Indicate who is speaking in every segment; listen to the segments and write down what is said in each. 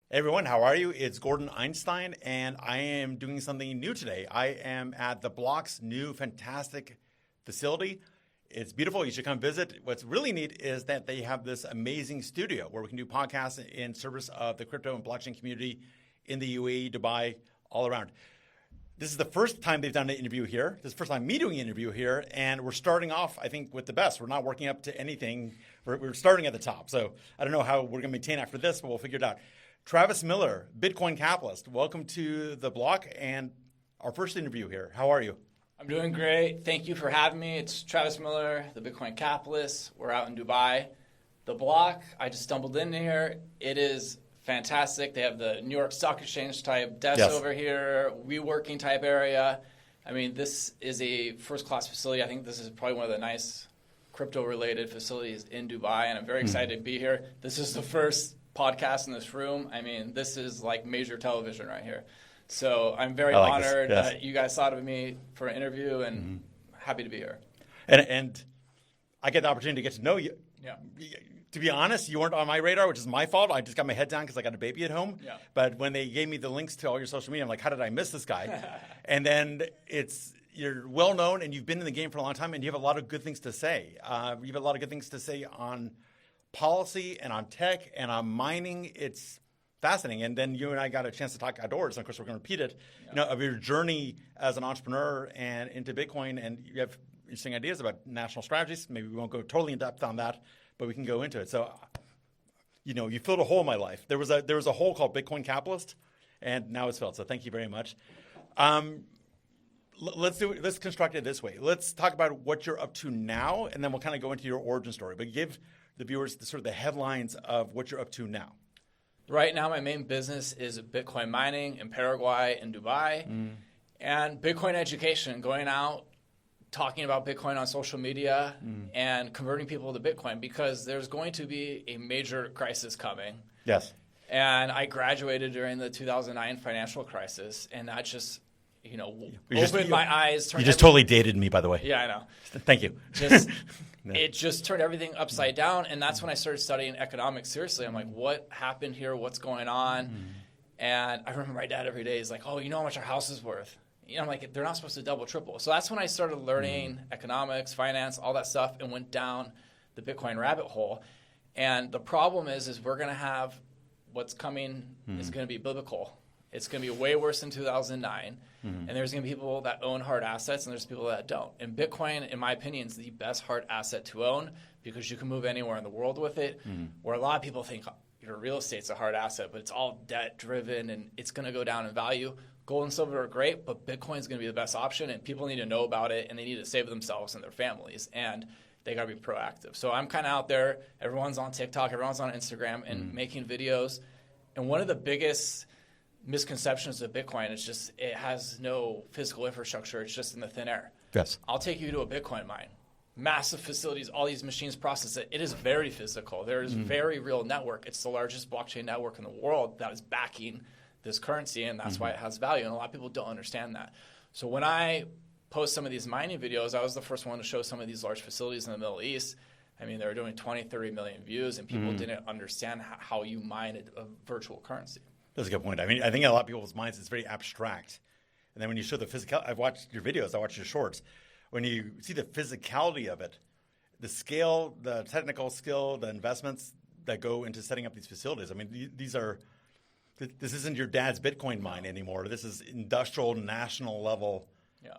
Speaker 1: Hey everyone, how are you? It's Gordon Einstein, and I am doing something new today. I am at TheBlock's new fantastic facility. It's beautiful. You should come visit. What's really neat is that they have this amazing studio where we can do podcasts in service of the crypto and blockchain community in the UAE, Dubai, all around. This is the first time they've done an interview here. This is the first time me doing an interview here, and we're starting off, I think, with the best. We're not working up to anything. We're starting at the top. So I don't know how we're going to maintain after this, but we'll figure it out. Travis Miller, Bitcoin capitalist, welcome to The Block and our first interview here. How are you?
Speaker 2: I'm doing great. Thank you for having me. It's Travis Miller, the Bitcoin capitalist. We're out in Dubai. The Block, I just stumbled in here. It is fantastic. They have the New York Stock Exchange type desk over here, WeWorking type area. I mean, this is a first-class facility. I think this is probably one of the nice crypto-related facilities in Dubai, and I'm very excited to be here. This is the first podcast in this room. I mean, this is like major television right here. So I'm very honored that you guys thought of me for an interview, and happy to be here.
Speaker 1: And I get the opportunity to get to know you.
Speaker 2: Yeah.
Speaker 1: To be honest, you weren't on my radar, which is my fault. I just got my head down because I got a baby at home.
Speaker 2: Yeah.
Speaker 1: But when they gave me the links to all your social media, I'm like, how did I miss this guy? And then you're well known and you've been in the game for a long time and you have a lot of good things to say. You have a lot of good things to say on policy and on tech and on mining. It's fascinating. And then you and I got a chance to talk outdoors. And of course, we're going to repeat it, of your journey as an entrepreneur and into Bitcoin. And you have interesting ideas about national strategies. Maybe we won't go totally in depth on that, but we can go into it. So, you filled a hole in my life. There was a hole called Bitcoin capitalist, and now it's filled. So thank you very much. Let's construct it this way. Let's talk about what you're up to now, and then we'll kind of go into your origin story. But give the viewers the headlines of what you're up to now.
Speaker 2: Right now, my main business is Bitcoin mining in Paraguay and Dubai, and Bitcoin education, going out, talking about Bitcoin on social media and converting people to Bitcoin, because there's going to be a major crisis coming.
Speaker 1: Yes.
Speaker 2: And I graduated during the 2009 financial crisis, and that just, opened my eyes.
Speaker 1: You just totally dated me, by the way.
Speaker 2: Yeah, I know.
Speaker 1: Thank you.
Speaker 2: It just turned everything upside down, and that's when I started studying economics seriously. I'm like, what happened here? What's going on? And I remember my dad every day is like, oh, you know how much our house is worth? I'm like, they're not supposed to double, triple. So that's when I started learning economics, finance, all that stuff, and went down the Bitcoin rabbit hole. And the problem is we're going to have what's coming is going to be biblical. It's going to be way worse than 2009. And there's going to be people that own hard assets, and there's people that don't. And Bitcoin, in my opinion, is the best hard asset to own because you can move anywhere in the world with it, where a lot of people think your real estate's a hard asset, but it's all debt-driven, and it's going to go down in value. Gold and silver are great, but Bitcoin is going to be the best option, and people need to know about it, and they need to save themselves and their families, and they got to be proactive. So I'm kind of out there. Everyone's on TikTok. Everyone's on Instagram and making videos. And one of the biggest misconceptions of Bitcoin is just it has no physical infrastructure. It's just in the thin air.
Speaker 1: Yes.
Speaker 2: I'll take you to a Bitcoin mine. Massive facilities, all these machines process it. It is very physical. There is very real network. It's the largest blockchain network in the world that is backing this currency, and that's why it has value. And a lot of people don't understand that. So when I post some of these mining videos, I was the first one to show some of these large facilities in the Middle East. I mean, they were doing 20, 30 million views, and people didn't understand how you mine a virtual currency.
Speaker 1: That's a good point. I mean, I think in a lot of people's minds it's very abstract. And then when you show the physical, I've watched your videos, I watched your shorts. When you see the physicality of it, the scale, the technical skill, the investments that go into setting up these facilities. I mean, this isn't your dad's Bitcoin mine anymore. This is industrial, national level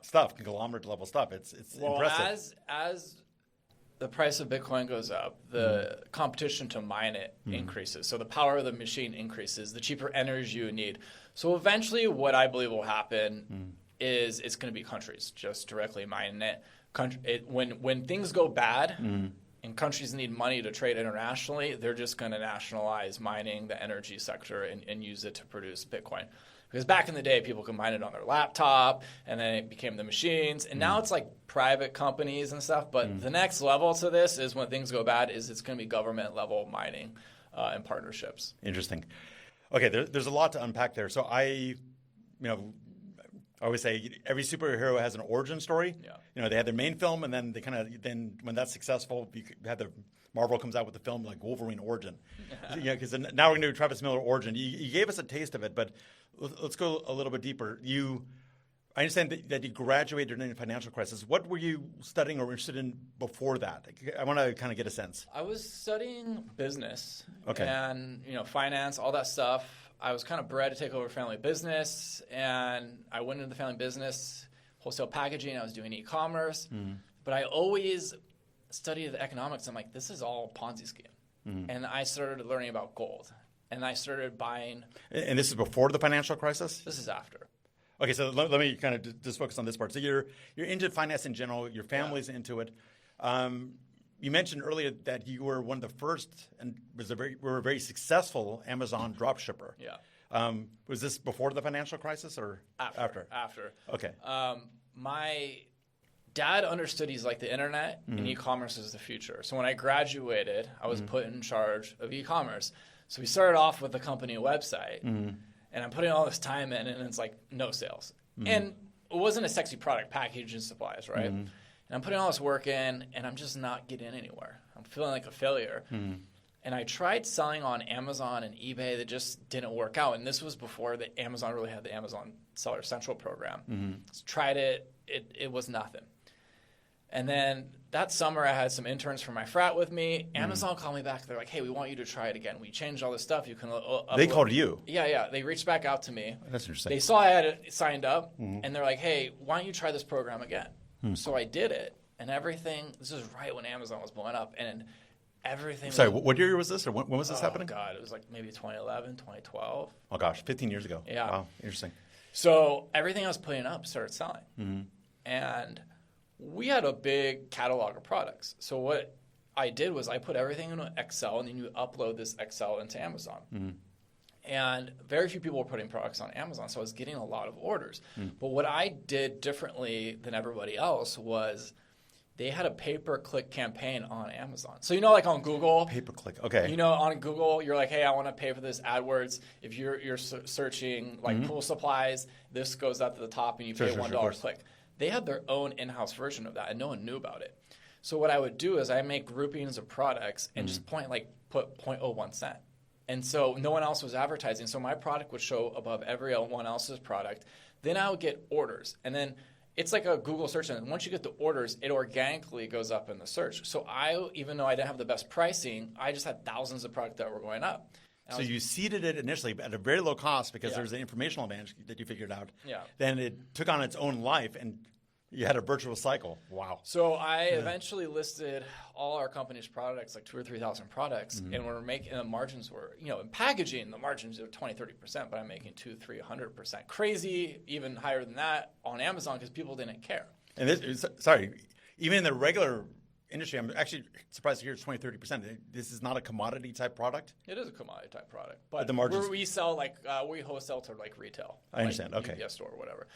Speaker 1: stuff, conglomerate level stuff. It's impressive.
Speaker 2: As the price of Bitcoin goes up, the competition to mine it increases. So the power of the machine increases, the cheaper energy you need. So eventually what I believe will happen is it's going to be countries just directly mining it. When things go bad and countries need money to trade internationally, they're just going to nationalize mining, the energy sector, and use it to produce Bitcoin. Because back in the day, people could mine it on their laptop, and then it became the machines. And now it's like private companies and stuff. But the next level to this is when things go bad is it's going to be government-level mining and partnerships.
Speaker 1: Interesting. Okay, there's a lot to unpack there. So I always say every superhero has an origin story. Yeah. They had their main film, and then when that's successful, you had the Marvel comes out with the film like Wolverine Origin. Because now we're going to do Travis Miller Origin. You gave us a taste of it, but let's go a little bit deeper. I understand that you graduated in the financial crisis. What were you studying or interested in before that? I want to kind of get a sense.
Speaker 2: I was studying business
Speaker 1: Okay.
Speaker 2: and finance, all that stuff. I was kind of bred to take over family business, and I went into the family business, wholesale packaging. I was doing e-commerce, but I always studied the economics. I'm like, this is all a Ponzi scheme. And I started learning about gold, and I started buying.
Speaker 1: And this is before the financial crisis?
Speaker 2: This is after.
Speaker 1: Okay, so let me kind of just focus on this part. So you're into finance in general. Your family's into it. You mentioned earlier that you were one of the first and were a very successful Amazon dropshipper.
Speaker 2: Yeah.
Speaker 1: Was this before the financial crisis or after?
Speaker 2: After.
Speaker 1: Okay.
Speaker 2: My dad understood he's like the internet and e-commerce is the future. So when I graduated, I was put in charge of e-commerce. So we started off with the company website, and I'm putting all this time in, and it's like no sales. And it wasn't a sexy product, package and supplies, right? And I'm putting all this work in, and I'm just not getting anywhere. I'm feeling like a failure. And I tried selling on Amazon and eBay. That just didn't work out. And this was before the Amazon really had the Amazon Seller Central program. So tried it. It was nothing. And then that summer, I had some interns from my frat with me. Amazon called me back. They're like, hey, we want you to try it again. We changed all this stuff. You can upload.
Speaker 1: They called you?
Speaker 2: Yeah. They reached back out to me.
Speaker 1: That's interesting.
Speaker 2: They saw I had signed up, and they're like, hey, why don't you try this program again? So I did it, and everything – this is right when Amazon was blowing up, and everything –
Speaker 1: Sorry, what year was this, or when was this happening?
Speaker 2: Oh, God. It was like maybe 2011, 2012.
Speaker 1: Oh, gosh, 15 years ago.
Speaker 2: Yeah.
Speaker 1: Wow, interesting.
Speaker 2: So everything I was putting up started selling. And we had a big catalog of products. So what I did was I put everything in Excel, and then you upload this Excel into Amazon. And very few people were putting products on Amazon, so I was getting a lot of orders. But what I did differently than everybody else was they had a pay-per-click campaign on Amazon. So like on Google.
Speaker 1: Pay-per-click, okay.
Speaker 2: On Google, you're like, hey, I want to pay for this AdWords. If you're searching like pool supplies, this goes up to the top and you pay $1 a click. They had their own in-house version of that, and no one knew about it. So what I would do is I make groupings of products and just put 0.01 cent. And so no one else was advertising. So my product would show above everyone else's product. Then I would get orders. And then it's like a Google search. And once you get the orders, it organically goes up in the search. So even though I didn't have the best pricing, I just had thousands of products that were going up.
Speaker 1: So you seeded it initially at a very low cost because there's an informational advantage that you figured out.
Speaker 2: Yeah.
Speaker 1: Then it took on its own life, and you had a virtuous cycle. Wow.
Speaker 2: So I eventually listed all our company's products, like 2,000 or 3,000 products, and we're making the margins were, in packaging, the margins are 20, 30%, but I'm making 200, 300%. Crazy, even higher than that on Amazon because people didn't care.
Speaker 1: And even in the regular industry, I'm actually surprised to hear it's 20, 30%. This is not a commodity type product?
Speaker 2: It is a commodity type product. But
Speaker 1: the margins,
Speaker 2: we sell we wholesale to retail.
Speaker 1: I understand.
Speaker 2: Like
Speaker 1: okay.
Speaker 2: UPS store or whatever.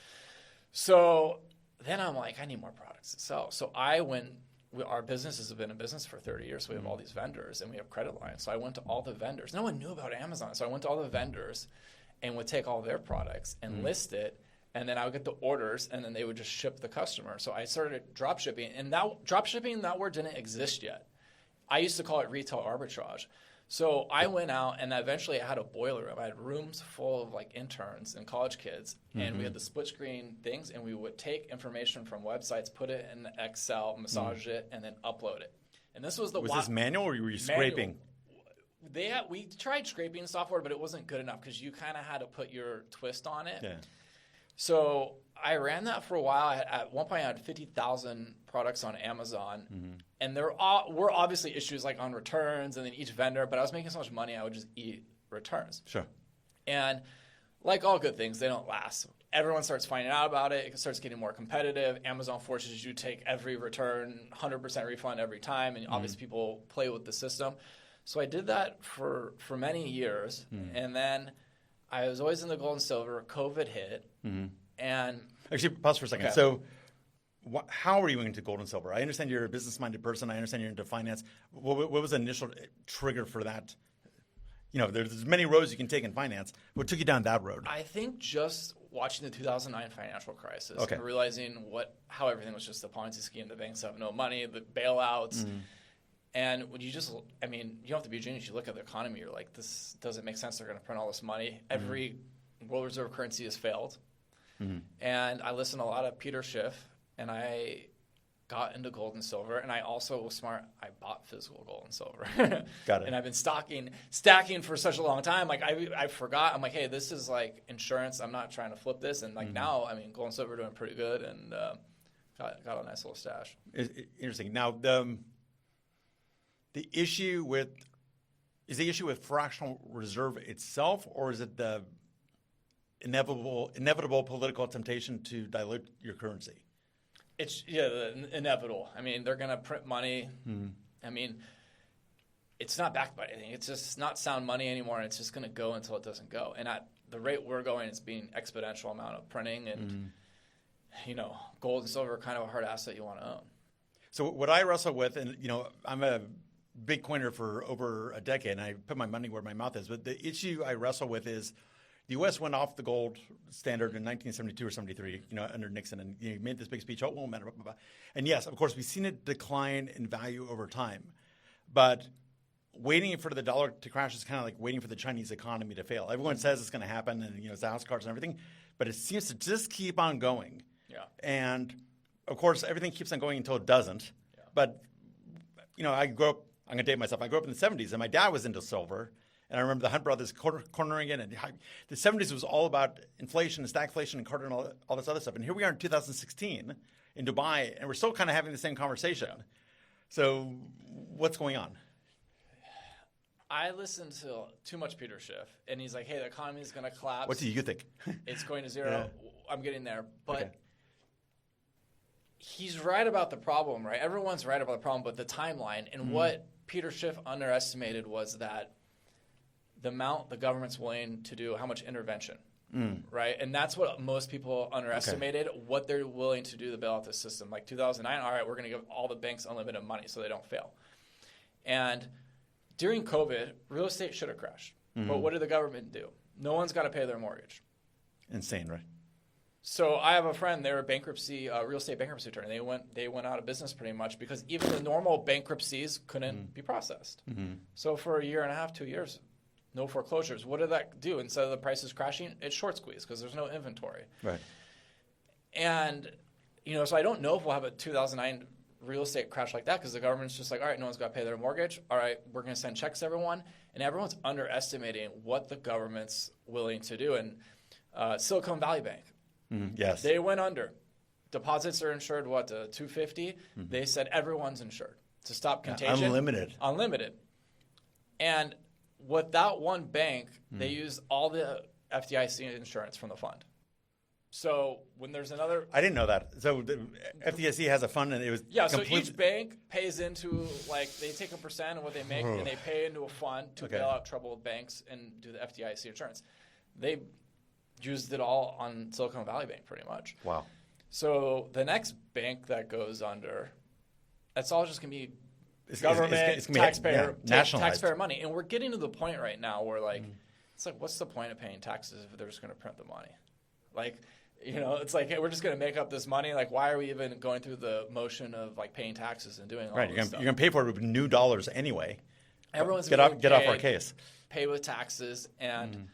Speaker 2: So then I'm like, I need more products to sell. So our business has been in business for 30 years. So we have all these vendors and we have credit lines. So I went to all the vendors. No one knew about Amazon. So I went to all the vendors and would take all their products and list it. And then I would get the orders, and then they would just ship the customer. So I started drop shipping. And drop shipping, that word didn't exist yet. I used to call it retail arbitrage. So I went out, and eventually I had a boiler room. I had rooms full of interns and college kids, and we had the split screen things, and we would take information from websites, put it in Excel, massage it, and then upload it. And this was
Speaker 1: Was this manual, or were you scraping?
Speaker 2: We tried scraping software, but it wasn't good enough because you kind of had to put your twist on it.
Speaker 1: Yeah.
Speaker 2: So I ran that for a while. At one point, I had 50,000 products on Amazon, and there were obviously issues on returns and then each vendor, but I was making so much money, I would just eat returns.
Speaker 1: Sure.
Speaker 2: And like all good things, they don't last. Everyone starts finding out about it. It starts getting more competitive. Amazon forces you to take every return, 100% refund every time, and obviously people play with the system. So I did that for many years, and then I was always in the gold and silver. COVID hit, and
Speaker 1: actually, pause for a second.
Speaker 2: Okay.
Speaker 1: So, how are you into gold and silver? I understand you're a business-minded person. I understand you're into finance. What was the initial trigger for that? There's many roads you can take in finance. What took you down that road?
Speaker 2: I think just watching the 2009 financial crisis and realizing how everything was just a Ponzi scheme. The banks have no money, the bailouts. And when you just, I mean, you don't have to be a genius. You look at the economy, you're like, this doesn't make sense. They're going to print all this money. Every world reserve currency has failed. And I listened to a lot of Peter Schiff, and I got into gold and silver. And I also was smart. I bought physical gold and silver.
Speaker 1: Got it.
Speaker 2: And I've been stacking for such a long time. Like I forgot. I'm like, hey, this is like insurance. I'm not trying to flip this. And like now, I mean, gold and silver are doing pretty good, and got a nice little stash.
Speaker 1: Interesting. Now, the issue with fractional reserve itself, or is it the inevitable political temptation to dilute your currency?
Speaker 2: It's the inevitable. I mean, they're going to print money. I mean, it's not backed by anything. It's just not sound money anymore, and it's just going to go until it doesn't go. And at the rate we're going, it's being exponential amount of printing, and gold and silver are kind of a hard asset you want to own.
Speaker 1: So what I wrestle with, and I'm a Bitcoiner for over a decade, and I put my money where my mouth is. But the issue I wrestle with is the U.S. went off the gold standard in 1972 or 73, under Nixon, and he made this big speech. Oh, it won't matter. Blah, blah, blah. And yes, of course, we've seen it decline in value over time. But waiting for the dollar to crash is kind of like waiting for the Chinese economy to fail. Everyone says it's going to happen, and it's the house cards and everything, but it seems to just keep on going.
Speaker 2: Yeah.
Speaker 1: And of course, everything keeps on going until it doesn't. Yeah. But I grew up. I'm going to date myself. I grew up in the 70s, and my dad was into silver. And I remember the Hunt brothers cornering it. And the 70s was all about inflation and stagflation and Carter and all this other stuff. And here we are in 2016 in Dubai, and we're still kind of having the same conversation. Yeah. So what's going on?
Speaker 2: I listened to too much Peter Schiff, and he's like, hey, the economy is going to collapse.
Speaker 1: What do you think?
Speaker 2: It's going to zero. Yeah. I'm getting there. But
Speaker 1: okay.
Speaker 2: He's right about the problem, right? Everyone's right about the problem, but the timeline. And what Peter Schiff underestimated was that the amount the government's willing to do, how much intervention, right? And that's what most people underestimated, what they're willing to do to bail out the system. Like 2009, all right, we're going to give all the banks unlimited money so they don't fail. And during COVID, real estate should have crashed. But what did the government do? No one's got to pay their mortgage.
Speaker 1: Insane, right?
Speaker 2: So I have a friend, they're a real estate bankruptcy attorney. They went out of business pretty much because even the normal bankruptcies couldn't be processed. So for a year and a half, 2 years, no foreclosures. What did that do? Instead of the prices crashing, it short squeezed because there's no inventory.
Speaker 1: Right.
Speaker 2: And, so I don't know if we'll have a 2009 real estate crash like that because the government's just like, all right, no one's got to pay their mortgage. All right, we're going to send checks to everyone. And everyone's underestimating what the government's willing to do. And Silicon Valley Bank,
Speaker 1: yes,
Speaker 2: they went under. Deposits are insured, to $250? They said everyone's insured to stop contagion. Unlimited. And without one bank, they use all the FDIC insurance from the fund. So when there's another...
Speaker 1: I didn't know that. So the FDIC has a fund, and it was...
Speaker 2: Yeah, so each bank pays into, they take a percent of what they make, and they pay into a fund to bail out troubled banks and do the FDIC insurance. They used it all on Silicon Valley Bank, pretty much.
Speaker 1: Wow.
Speaker 2: So the next bank that goes under, that's all just going to be government, taxpayer money. And we're getting to the point right now where, it's like, what's the point of paying taxes if they're just going to print the money? It's like, hey, we're just going to make up this money. Like, why are we even going through the motion of, paying taxes and doing all this stuff?
Speaker 1: You're going to pay for it with new dollars anyway.
Speaker 2: Everyone's
Speaker 1: get off our case.
Speaker 2: Pay with taxes, and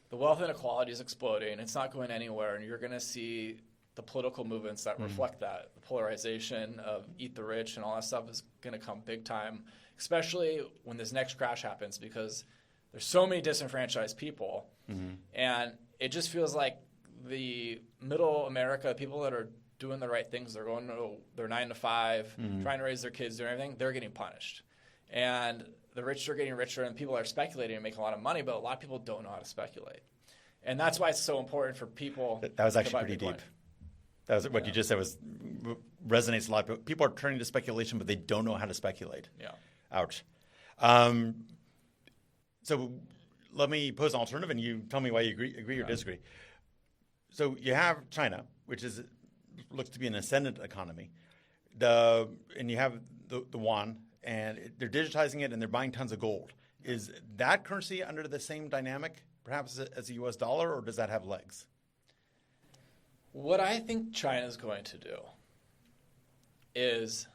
Speaker 2: the wealth inequality is exploding. It's not going anywhere, and you're going to see the political movements that reflect that. The polarization of eat the rich and all that stuff is going to come big time, especially when this next crash happens because there's so many disenfranchised people. And it just feels like the middle America, people that are doing the right things, they're going to their 9 to 5, trying to raise their kids, doing everything, they're getting punished. And the rich are getting richer, and people are speculating and making a lot of money, but a lot of people don't know how to speculate. And that's why it's so important for people.
Speaker 1: That was actually pretty deep. That was what you just said resonates a lot. People are turning to speculation, but they don't know how to speculate.
Speaker 2: Yeah.
Speaker 1: Ouch. So let me pose an alternative, and you tell me why you agree or disagree. So you have China, which looks to be an ascendant economy, and you have the yuan, and they're digitizing it, and they're buying tons of gold. Is that currency under the same dynamic, perhaps, as the U.S. dollar, or does that have legs?
Speaker 2: What I think China is going to do is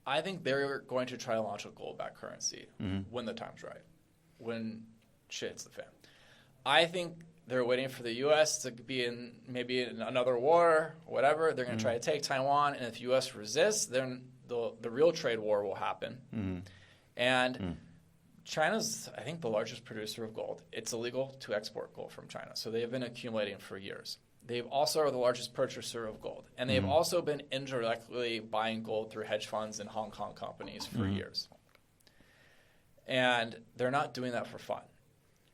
Speaker 2: I think they're going to try to launch a gold-backed currency when the time's right, when shit hits the fan. I think they're waiting for the U.S. to be in maybe in another war, or whatever. They're going to try to take Taiwan, and if the U.S. resists, then the real trade war will happen. And China's, I think, the largest producer of gold. It's illegal to export gold from China, so they have been accumulating for years. They also are the largest purchaser of gold, and they've also been indirectly buying gold through hedge funds and Hong Kong companies for years. And they're not doing that for fun.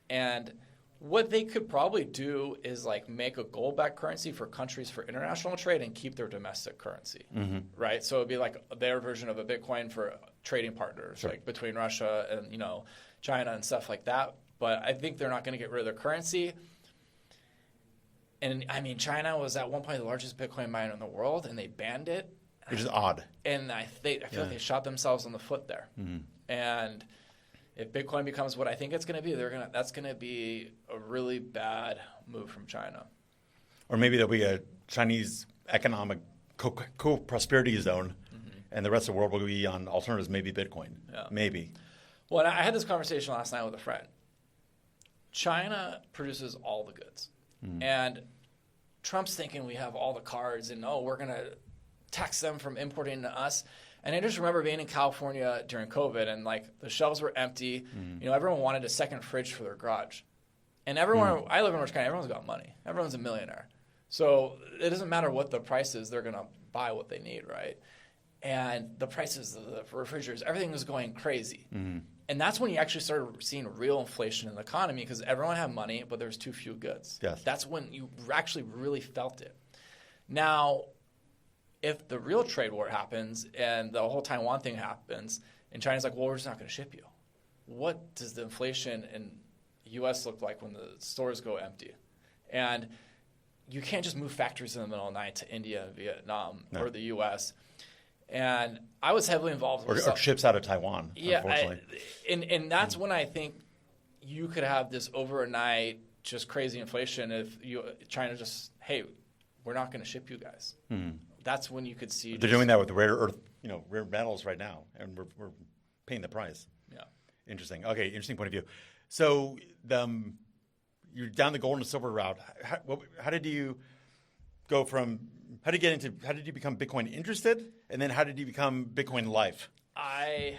Speaker 2: And what they could probably do is like make a gold-backed currency for countries for international trade and keep their domestic currency, right? So it'd be like their version of a Bitcoin for trading partners, like between Russia and China and stuff like that. But I think they're not going to get rid of their currency. And I mean, China was at one point the largest Bitcoin miner in the world, and they banned it,
Speaker 1: which is odd.
Speaker 2: And I feel like they shot themselves in the foot there. And if Bitcoin becomes what I think it's going to be, that's going to be a really bad move from China.
Speaker 1: Or maybe there'll be a Chinese economic co-prosperity zone, and the rest of the world will be on alternatives, maybe Bitcoin. Yeah. Maybe.
Speaker 2: Well, I had this conversation last night with a friend. China produces all the goods. And Trump's thinking we have all the cards and, we're going to tax them from importing to us. And I just remember being in California during COVID and like the shelves were empty. Everyone wanted a second fridge for their garage. And everyone, I live in Orange County, everyone's got money. Everyone's a millionaire. So it doesn't matter what the price is, they're going to buy what they need, right? And the prices of the refrigerators, everything was going crazy. And that's when you actually started seeing real inflation in the economy because everyone had money, but there was too few goods.
Speaker 1: Yes.
Speaker 2: That's when you actually really felt it. Now, if the real trade war happens and the whole Taiwan thing happens, and China's like, well, we're just not going to ship you. What does the inflation in the U.S. look like when the stores go empty? And you can't just move factories in the middle of the night to India, Vietnam, or the U.S., and I was heavily involved with
Speaker 1: or ships out of Taiwan, unfortunately.
Speaker 2: And that's when I think you could have this overnight just crazy inflation if China just, hey, we're not going to ship you guys. That's when you could see.
Speaker 1: They're doing that with rare earth, rare metals right now, and we're paying the price. Yeah. Interesting. Okay, interesting point of view. So you're down the gold and silver route. How did you go from? How did you become Bitcoin interested? And then how did you become Bitcoin life?
Speaker 2: I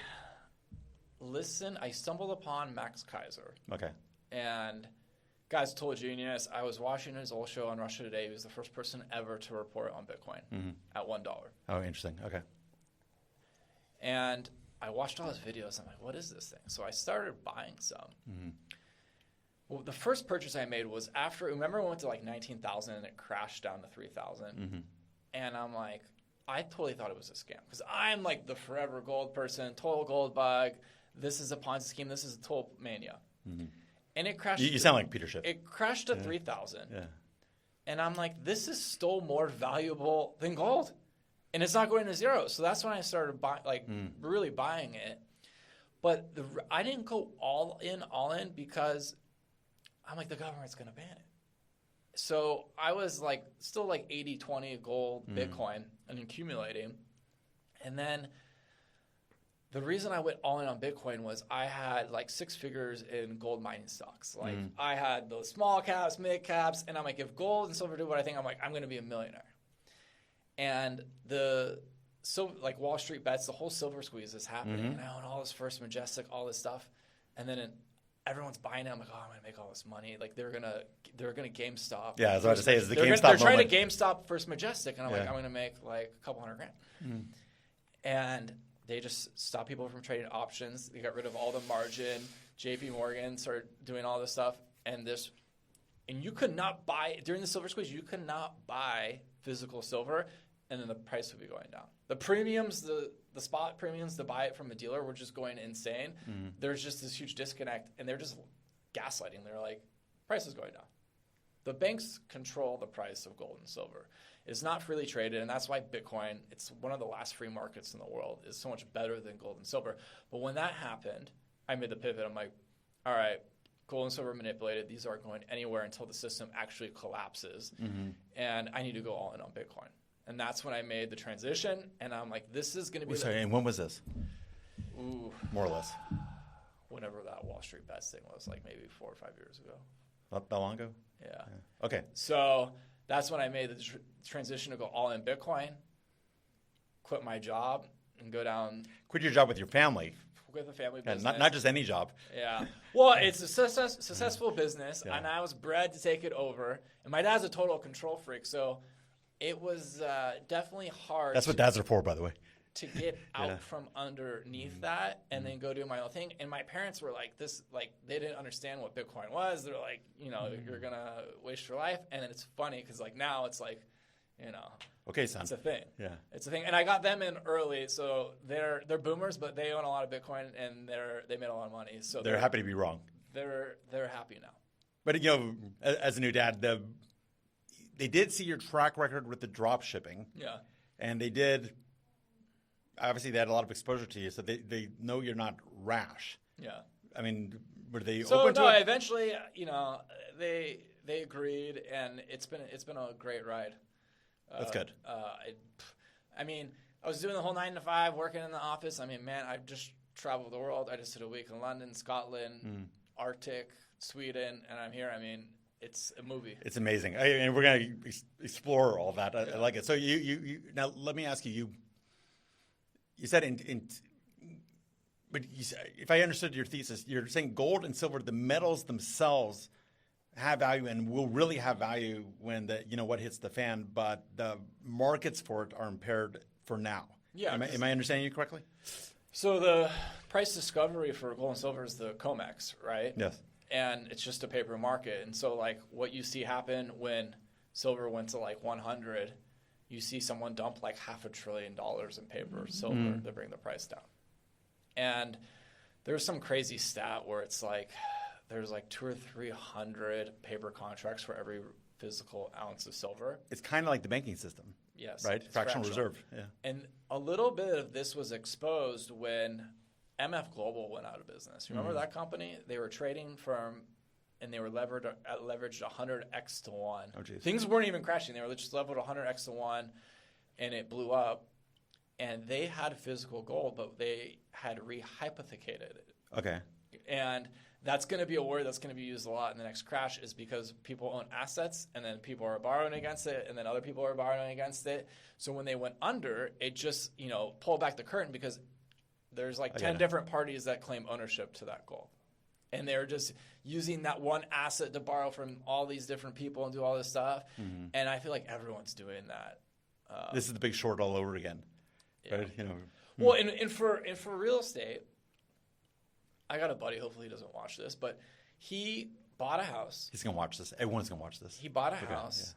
Speaker 2: stumbled upon Max Kaiser.
Speaker 1: Okay.
Speaker 2: And guy's a total genius. I was watching his old show on Russia Today. He was the first person ever to report on Bitcoin at $1.
Speaker 1: Oh, interesting. Okay.
Speaker 2: And I watched all his videos. I'm like, what is this thing? So I started buying some. Well, the first purchase I made was remember when it went to like 19,000 and it crashed down to 3,000? And I'm like, I totally thought it was a scam because I'm like the forever gold person, total gold bug. This is a Ponzi scheme. This is a total mania. And it crashed.
Speaker 1: You sound like Peter Schiff.
Speaker 2: It crashed to 3,000. Yeah. And I'm like, this is still more valuable than gold. And it's not going to zero. So that's when I started really buying it. But I didn't go all in because I'm like, the government's going to ban it. So I was like still like 80-20 gold Bitcoin and accumulating. And then the reason I went all in on Bitcoin was I had like six figures in gold mining stocks. Like I had those small caps, mid caps, and I'm like, if gold and silver do what I think, I'm going to be a millionaire. And like Wall Street bets, the whole silver squeeze is happening. And I own all this First Majestic, all this stuff. And then everyone's buying it. I'm like, I'm going to make all this money. Like they're gonna GameStop.
Speaker 1: Yeah, I was about to say, is the GameStop
Speaker 2: They're trying to GameStop First Majestic, and I'm like, I'm going to make like a couple $100,000. And they just stopped people from trading options. They got rid of all the margin. JP Morgan started doing all this stuff, and you could not buy during the silver squeeze. You could not buy physical silver, and then the price would be going down. The premiums, the spot premiums to buy it from the dealer were just going insane. There's just this huge disconnect, and they're just gaslighting. They're like, price is going down. The banks control the price of gold and silver. It's not freely traded, and that's why Bitcoin, it's one of the last free markets in the world, is so much better than gold and silver. But when that happened, I made the pivot. I'm like, all right, gold and silver manipulated. These aren't going anywhere until the system actually collapses, and I need to go all in on Bitcoin. And that's when I made the transition. And I'm like, this is going to be
Speaker 1: Sorry, and when was this?
Speaker 2: Ooh.
Speaker 1: More or less.
Speaker 2: Whenever that Wall Street Bets thing was, like maybe 4 or 5 years ago.
Speaker 1: Not that long ago?
Speaker 2: Yeah.
Speaker 1: Okay.
Speaker 2: So that's when I made the transition to go all in Bitcoin, quit my job, and go down.
Speaker 1: Quit your job with your family.
Speaker 2: With a family
Speaker 1: Yeah,
Speaker 2: business.
Speaker 1: not just any job.
Speaker 2: Yeah. Well, it's a successful business,
Speaker 1: Yeah.
Speaker 2: and I was bred to take it over. And my dad's a total control freak, so it was definitely hard.
Speaker 1: That's what dads are for, by the way.
Speaker 2: To get out from underneath that and then go do my own thing. And my parents were like, they didn't understand what Bitcoin was. They're like, you're going to waste your life. And then it's funny because like now it's like,
Speaker 1: okay, son.
Speaker 2: it's a thing.
Speaker 1: Yeah.
Speaker 2: It's a thing. And I got them in early. So they're boomers, but they own a lot of Bitcoin and they made a lot of money. So
Speaker 1: they're happy to be wrong.
Speaker 2: They're happy now.
Speaker 1: But, as a new dad, they did see your track record with the drop shipping.
Speaker 2: Yeah.
Speaker 1: And they did. Obviously, they had a lot of exposure to you, so they know you're not rash.
Speaker 2: Yeah.
Speaker 1: I mean, were they
Speaker 2: so
Speaker 1: open to it?
Speaker 2: Eventually, they agreed, and it's been a great ride.
Speaker 1: That's good.
Speaker 2: I mean, I was doing the whole 9 to 5, working in the office. I mean, man, I've just traveled the world. I just did a week in London, Scotland, Arctic, Sweden, and I'm here. I mean, it's a movie. It's
Speaker 1: amazing, and we're going to explore all that. I like it. So you now let me ask you. You said but if I understood your thesis, you're saying gold and silver, the metals themselves, have value and will really have value when what hits the fan, but the markets for it are impaired for now.
Speaker 2: Yeah.
Speaker 1: Am I understanding you correctly?
Speaker 2: So the price discovery for gold and silver is the COMEX, right?
Speaker 1: Yes.
Speaker 2: And it's just a paper market. And so like what you see happen when silver went to like 100, you see someone dump like $500 billion in paper silver to bring the price down. And there's some crazy stat where it's like there's like 200 or 300 paper contracts for every physical ounce of silver.
Speaker 1: It's kind of like the banking system.
Speaker 2: Yes.
Speaker 1: Right? Fractional reserve. Yeah.
Speaker 2: And a little bit of this was exposed when MF Global went out of business. You remember that company? They were a trading firm. And they were leveraged 100x to 1.
Speaker 1: Oh, geez.
Speaker 2: Things weren't even crashing. They were just leveled 100x to 1, and it blew up. And they had physical gold, but they had rehypothecated it.
Speaker 1: Okay.
Speaker 2: And that's going to be a word that's going to be used a lot in the next crash is because people own assets, and then people are borrowing against it, and then other people are borrowing against it. So when they went under, it just pulled back the curtain because there's like 10 different parties that claim ownership to that gold. And they're just using that one asset to borrow from all these different people and do all this stuff. Mm-hmm. And I feel like everyone's doing that.
Speaker 1: This is the Big Short all over again.
Speaker 2: Yeah.
Speaker 1: Right?
Speaker 2: Well, and for real estate, I got a buddy, hopefully he doesn't watch this, but he bought a house.
Speaker 1: He's going to watch this. Everyone's going to watch this.
Speaker 2: He bought a house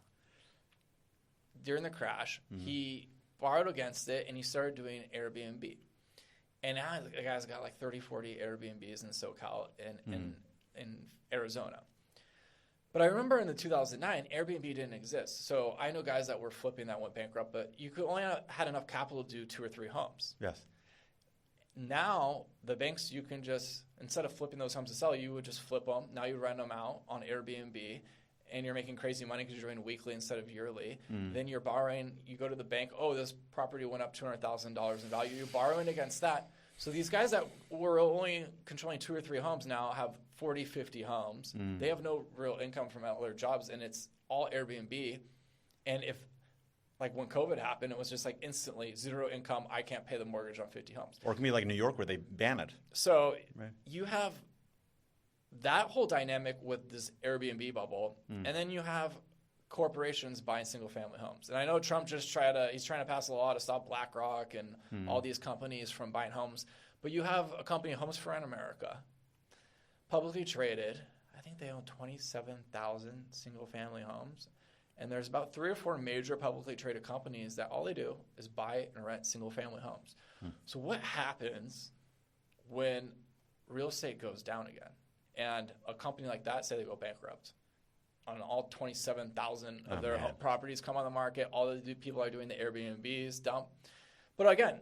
Speaker 2: during the crash. Mm-hmm. He borrowed against it, and he started doing Airbnb. And now the guy's got like 30, 40 Airbnbs in SoCal and in Arizona. But I remember in the 2009, Airbnb didn't exist. So I know guys that were flipping that went bankrupt, but you could only had enough capital to do 2 or 3 homes.
Speaker 1: Yes.
Speaker 2: Now the banks, you can just, instead of flipping those homes to sell, you would just flip them. Now you rent them out on Airbnb. And you're making crazy money because you're doing weekly instead of yearly. Then you're borrowing. You go to the bank. Oh, this property went up $200,000 in value. You're borrowing against that. So these guys that were only controlling 2 or 3 homes now have 40, 50 homes. They have no real income from other jobs, and it's all Airbnb. And if, like when COVID happened, it was just like instantly 0 income. I can't pay the mortgage on 50 homes.
Speaker 1: Or it can be like New York where they ban it.
Speaker 2: So you have that whole dynamic with this Airbnb bubble, and then you have corporations buying single-family homes. And I know Trump he's trying to pass a law to stop BlackRock and all these companies from buying homes. But you have a company, Homes for Rent America, publicly traded. I think they own 27,000 single-family homes. And there's about 3 or 4 major publicly traded companies that all they do is buy and rent single-family homes. So what happens when real estate goes down again? And a company like that, say they go bankrupt, on all 27,000 of their properties come on the market, all the people are doing the Airbnbs, dump. But again,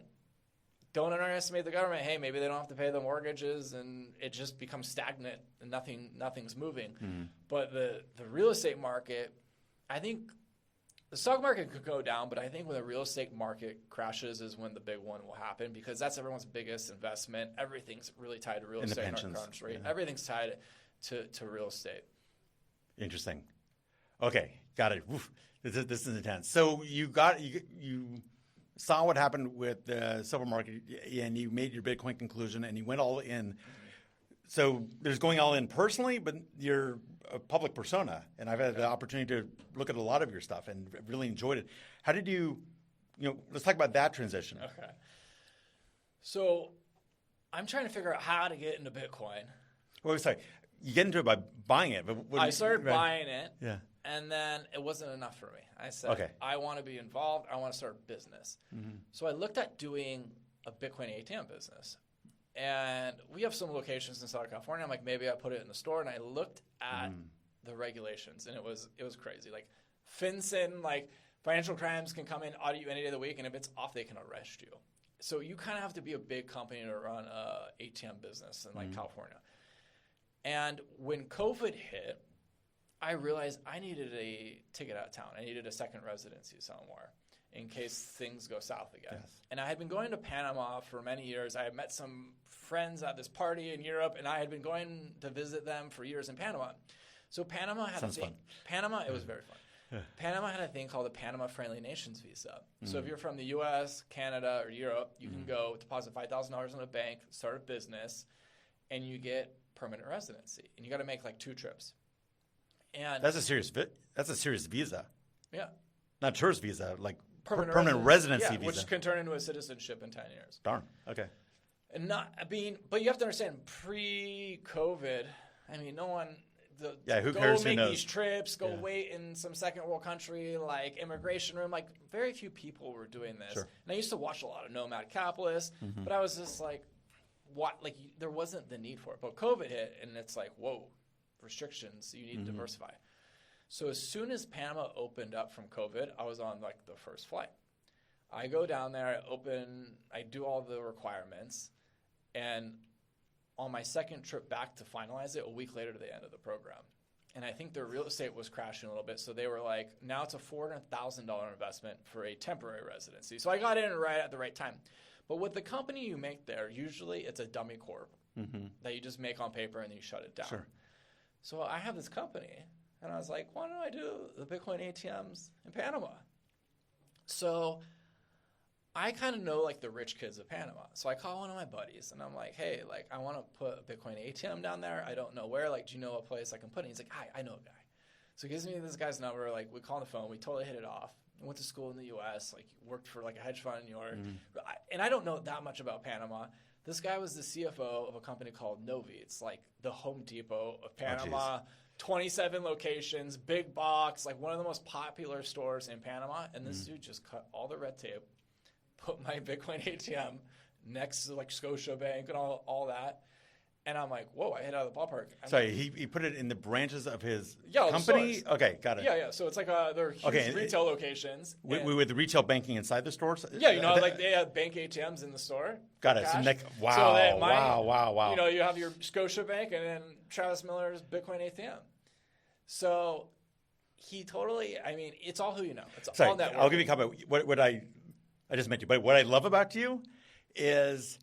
Speaker 2: don't underestimate the government. Hey, maybe they don't have to pay the mortgages, and it just becomes stagnant, and nothing's moving. But the real estate market, I think The stock market could go down, but I think when the real estate market crashes is when the big one will happen, because that's everyone's biggest investment. Everything's really tied to real estate in our country. Yeah. Everything's tied to real estate.
Speaker 1: Interesting. Okay, got it. Oof. This is intense. So you saw what happened with the silver market, and you made your Bitcoin conclusion, and you went all in. So there's going all in personally, but you're a public persona, and I've had the opportunity to look at a lot of your stuff and really enjoyed it. How did let's talk about that transition.
Speaker 2: Okay. So I'm trying to figure out how to get into Bitcoin.
Speaker 1: Well, sorry, you get into it by buying it. But
Speaker 2: I started buying it,
Speaker 1: yeah,
Speaker 2: and then it wasn't enough for me. I said,
Speaker 1: okay,
Speaker 2: I want to be involved. I want to start a business. Mm-hmm. So I looked at doing a Bitcoin ATM business. And we have some locations in Southern California. I'm like, maybe I put it in the store. And I looked at the regulations, and it was crazy. Like FinCEN, like financial crimes can come in, audit you any day of the week, and if it's off, they can arrest you. So you kind of have to be a big company to run a ATM business in like California. And when COVID hit, I realized I needed a ticket out of town. I needed a second residency somewhere in case things go south again. Yes. And I had been going to Panama for many years. I had met some friends at this party in Europe, and I had been going to visit them for years in Panama. So Panama had
Speaker 1: Sounds
Speaker 2: a thing.
Speaker 1: Fun.
Speaker 2: Panama, it was very fun. Yeah. Panama had a thing called the Panama Friendly Nations Visa. So if you're from the U.S., Canada, or Europe, you can go deposit $5,000 in a bank, start a business, and you get permanent residency. And you got to make like 2 trips. And
Speaker 1: that's a serious visa.
Speaker 2: Yeah.
Speaker 1: Not tourist visa, like permanent residency visa.
Speaker 2: Which can turn into a citizenship in 10 years.
Speaker 1: Darn. Okay.
Speaker 2: And but you have to understand, pre-COVID, I mean, no one.
Speaker 1: Who cares?
Speaker 2: Go make these trips. Go wait in some second world country, like immigration room. Like very few people were doing this. Sure. And I used to watch a lot of nomad capitalists, but I was just like, what? Like there wasn't the need for it. But COVID hit, and it's like, whoa, restrictions. You need to diversify. So as soon as Panama opened up from COVID, I was on like the first flight. I go down there, I do all the requirements, and on my second trip back to finalize it, a week later to the end of the program. And I think their real estate was crashing a little bit, so they were like, now it's a $400,000 investment for a temporary residency. So I got in right at the right time. But with the company you make there, usually it's a dummy corp that you just make on paper and then you shut it down.
Speaker 1: Sure.
Speaker 2: So I have this company. And I was like, why don't I do the Bitcoin ATMs in Panama? So I kind of know like the rich kids of Panama. So I call one of my buddies and I'm like, hey, like I want to put a Bitcoin ATM down there. I don't know where. Like, do you know a place I can put it? He's like, hi, I know a guy. So he gives me this guy's number. Like we call on the phone. We totally hit it off. I went to school in the U.S. Like worked for like a hedge fund in New York. And I don't know that much about Panama. This guy was the CFO of a company called Novi. It's like the Home Depot of Panama. 27 locations, big box, like one of the most popular stores in Panama. And this dude just cut all the red tape, put my Bitcoin ATM next to like Scotiabank and all that. And I'm like, whoa, I hit out of the ballpark.
Speaker 1: He put it in the branches of his
Speaker 2: company?
Speaker 1: company? Okay, got it.
Speaker 2: Yeah. So it's like they're huge retail locations.
Speaker 1: With the retail banking inside the stores?
Speaker 2: Yeah, like they have bank ATMs in the store.
Speaker 1: Got it. Wow.
Speaker 2: You know, you have your Scotiabank and then Travis Miller's Bitcoin ATM. So he totally, I mean, it's all who you know. It's all networking.
Speaker 1: I'll give you a comment. What I just met you, but what I love about you is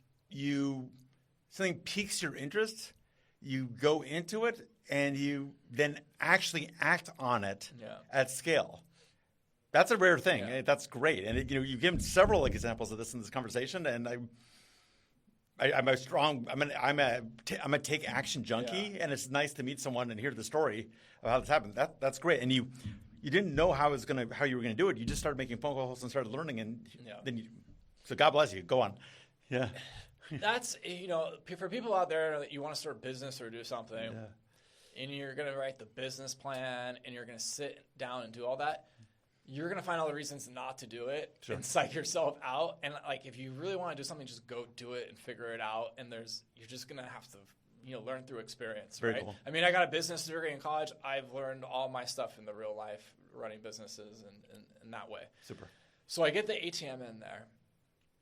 Speaker 1: something piques your interest, you go into it, and you then actually act on it at scale. That's a rare thing. Yeah. That's great. And you've given several examples of this in this conversation, and I'm a take action junkie, and it's nice to meet someone and hear the story of how this happened. That's great. And you didn't know how you were gonna do it. You just started making phone calls and started learning, and then so God bless you. Go on. Yeah.
Speaker 2: That's for people out there that you want to start a business or do something, and you're gonna write the business plan and you're gonna sit down and do all that. You're going to find all the reasons not to do it and psych yourself out. And like, if you really want to do something, just go do it and figure it out. And you're just going to have to, learn through experience, right? Cool. I mean, I got a business degree in college. I've learned all my stuff in the real life, running businesses and in that way.
Speaker 1: Super.
Speaker 2: So I get the ATM in there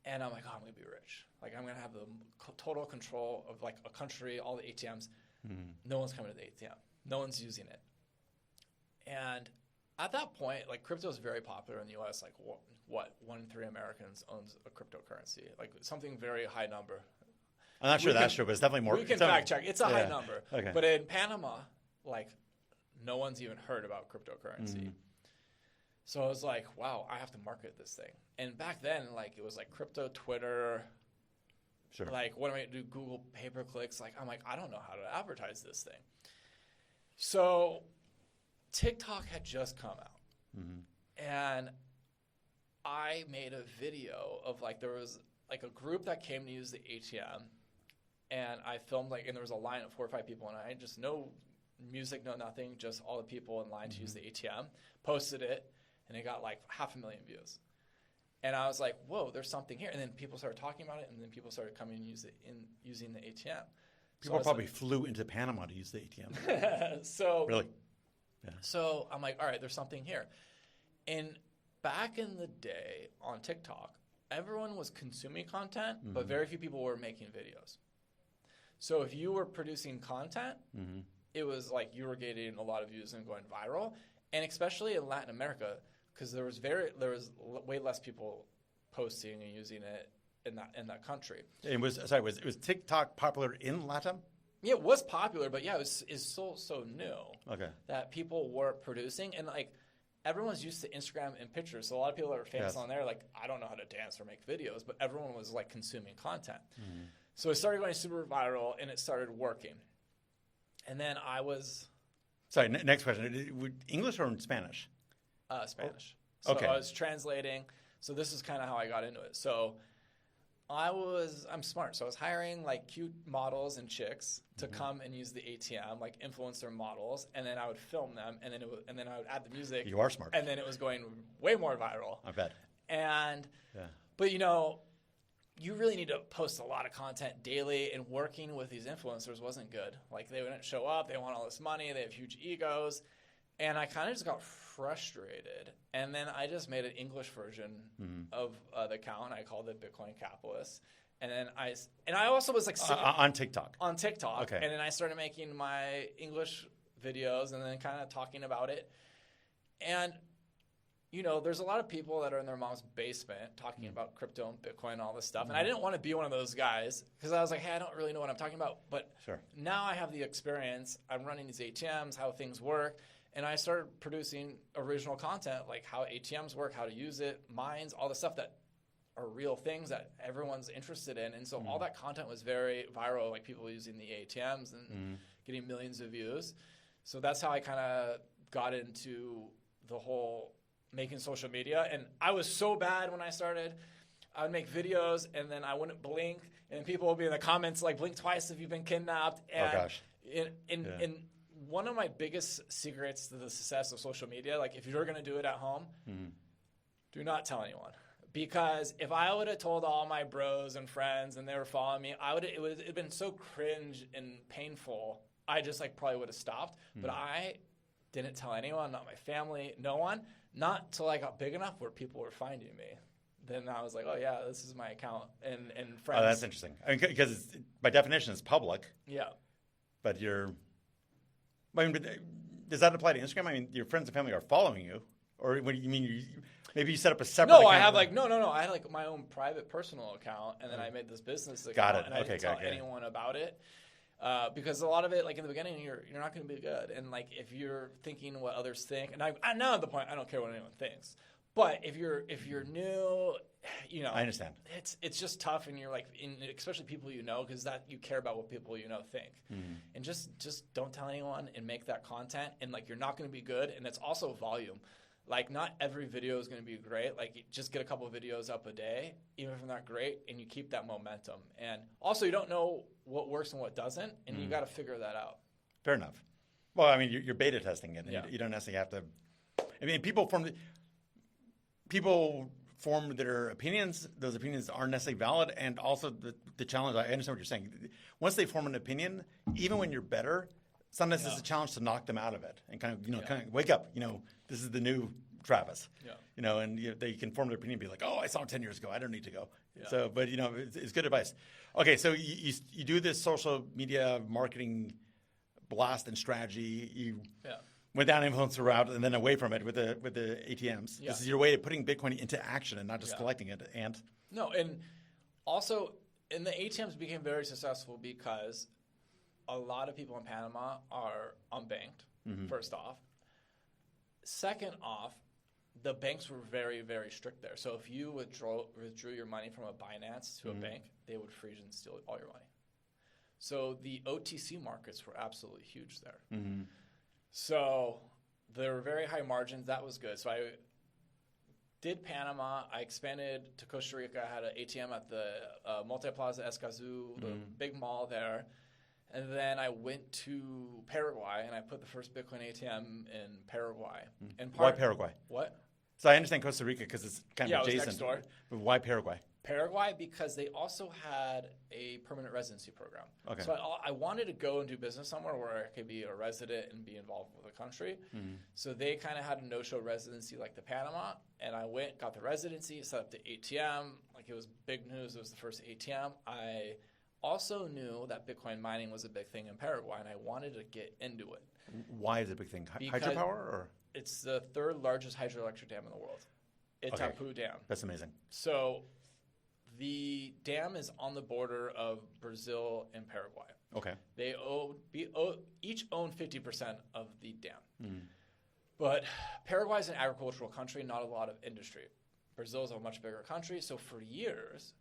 Speaker 2: and I'm like, oh, I'm going to be rich. Like I'm going to have the total control of like a country, all the ATMs. No one's coming to the ATM. No one's using it. And at that point, like crypto is very popular in the U.S. Like what 1 in 3 Americans owns a cryptocurrency, like something very high number.
Speaker 1: I'm not sure that's true, but it's definitely more.
Speaker 2: We can fact check. It's a high number.
Speaker 1: Okay.
Speaker 2: But in Panama, like no one's even heard about cryptocurrency.
Speaker 1: Mm-hmm.
Speaker 2: So I was like, wow, I have to market this thing. And back then, like it was like crypto Twitter.
Speaker 1: Sure.
Speaker 2: Like what am I going to do? Google pay-per-clicks. Like I'm like, I don't know how to advertise this thing. So TikTok had just come out. Mm-hmm. And I made a video of like there was like a group that came to use the ATM, and I filmed like, and there was a line of 4 or 5 people, and I just no music, no nothing, just all the people in line to use the ATM. Posted it, and it got like 500,000 views. And I was like, whoa, there's something here. And then people started talking about it, and then people started coming and using the ATM.
Speaker 1: People probably flew into Panama to use the ATM.
Speaker 2: So
Speaker 1: really, yeah.
Speaker 2: So I'm like, all right, there's something here. And back in the day on TikTok, everyone was consuming content, but very few people were making videos. So if you were producing content, it was like you were getting a lot of views and going viral. And especially in Latin America, because there was way less people posting and using it in that country.
Speaker 1: It was TikTok popular in Latin?
Speaker 2: Yeah, it was popular, but yeah, it's so new.
Speaker 1: Okay.
Speaker 2: That people weren't producing, and like everyone's used to Instagram and pictures. So a lot of people that are famous on there, like I don't know how to dance or make videos, but everyone was like consuming content. So it started going super viral, and it started working. And then I was...
Speaker 1: Sorry, next question. English or in Spanish?
Speaker 2: Spanish.
Speaker 1: Oh, okay.
Speaker 2: So I was translating. So this is kind of how I got into it. So I'm smart. So I was hiring like cute models and chicks to come and use the ATM, like influencer models, and then I would film them, and then I would add the music.
Speaker 1: You are smart.
Speaker 2: And then it was going way more viral.
Speaker 1: I bet.
Speaker 2: But you really need to post a lot of content daily, and working with these influencers wasn't good. Like they wouldn't show up, they want all this money, they have huge egos, and I kind of just got frustrated. And then I just made an English version of the account. I called it Bitcoin Capitalist. And then I also was like
Speaker 1: on TikTok.
Speaker 2: On TikTok.
Speaker 1: Okay.
Speaker 2: And then I started making my English videos and then kind of talking about it. And there's a lot of people that are in their mom's basement talking about crypto and Bitcoin and all this stuff. And I didn't want to be one of those guys because I was like, hey, I don't really know what I'm talking about. But now I have the experience. I'm running these ATMs, how things work. And I started producing original content, like how ATMs work, how to use it, mines, all the stuff that are real things that everyone's interested in. And so all that content was very viral, like people using the ATMs and getting millions of views. So that's how I kind of got into the whole making social media. And I was so bad when I started. I would make videos and then I wouldn't blink, and people would be in the comments like, blink twice if you've been kidnapped. And
Speaker 1: oh gosh.
Speaker 2: And one of my biggest secrets to the success of social media, like if you're going to do it at home, do not tell anyone. Because if I would have told all my bros and friends and they were following me, it would have been so cringe and painful. I just probably would have stopped. But I didn't tell anyone, not my family, no one. Not till I got big enough where people were finding me. Then I was like, oh yeah, this is my account and friends.
Speaker 1: Oh, that's interesting. I mean, because by definition it's public.
Speaker 2: Yeah.
Speaker 1: But does that apply to Instagram? I mean, your friends and family are following you, or what do you mean? Maybe you set up a separate.
Speaker 2: No,
Speaker 1: account?
Speaker 2: I have no. I had my own private personal account, and then I made this business account.
Speaker 1: Got it.
Speaker 2: And I didn't tell anyone about it. Because a lot of it, in the beginning, you're not going to be good, and if you're thinking what others think, and I'm now at the point I don't care what anyone thinks. But if you're new,
Speaker 1: I understand.
Speaker 2: It's just tough, and you're especially people because that you care about what people think, and just don't tell anyone and make that content, and you're not going to be good, and it's also volume. Not every video is going to be great. Just get a couple of videos up a day, even if they're not great, and you keep that momentum. And also, you don't know what works and what doesn't, and you got to figure that out.
Speaker 1: Fair enough. Well, I mean, you're beta testing it. And you don't necessarily have to. I mean, people form their opinions. Those opinions aren't necessarily valid, and also the challenge. I understand what you're saying. Once they form an opinion, even when you're better, sometimes it's a challenge to knock them out of it and kind of wake up. This is the new Travis. Yeah. And they can form their opinion and be like, oh, I saw him 10 years ago. I don't need to go. Yeah. So, but it's good advice. Okay, so you do this social media marketing blast and strategy. went down influencer route and then away from it with the ATMs.
Speaker 2: Yeah.
Speaker 1: This is your way of putting Bitcoin into action and not just collecting it. And
Speaker 2: no, and also, and the ATMs became very successful because a lot of people in Panama are unbanked. First off, second off, the banks were very, very strict there. So if you withdrew your money from a Binance to a bank, they would freeze and steal all your money. So the OTC markets were absolutely huge there. So there were very high margins. That was good. So I did Panama. I expanded to Costa Rica. I had an ATM at the Multiplaza Escazú, the big mall there. And then I went to Paraguay, and I put the first Bitcoin ATM in Paraguay. And
Speaker 1: why Paraguay?
Speaker 2: What?
Speaker 1: So I understand Costa Rica because it's kind of
Speaker 2: it was
Speaker 1: adjacent.
Speaker 2: next door.
Speaker 1: But why Paraguay?
Speaker 2: Paraguay because they also had a permanent residency program.
Speaker 1: Okay.
Speaker 2: So I wanted to go and do business somewhere where I could be a resident and be involved with the country. So they kind of had a no-show residency like the Panama, and I went, got the residency, set up the ATM. Like, it was big news. It was the first ATM. I also knew that Bitcoin mining was a big thing in Paraguay, and I wanted to get into it.
Speaker 1: Why is it a big thing?
Speaker 2: Because
Speaker 1: hydropower? Or?
Speaker 2: It's the third largest hydroelectric dam in the world. Itapu Dam.
Speaker 1: That's amazing.
Speaker 2: So the dam is on the border of Brazil and Paraguay.
Speaker 1: Okay.
Speaker 2: They each own 50% of the dam. But Paraguay is an agricultural country, not a lot of industry. Brazil is a much bigger country, so for years,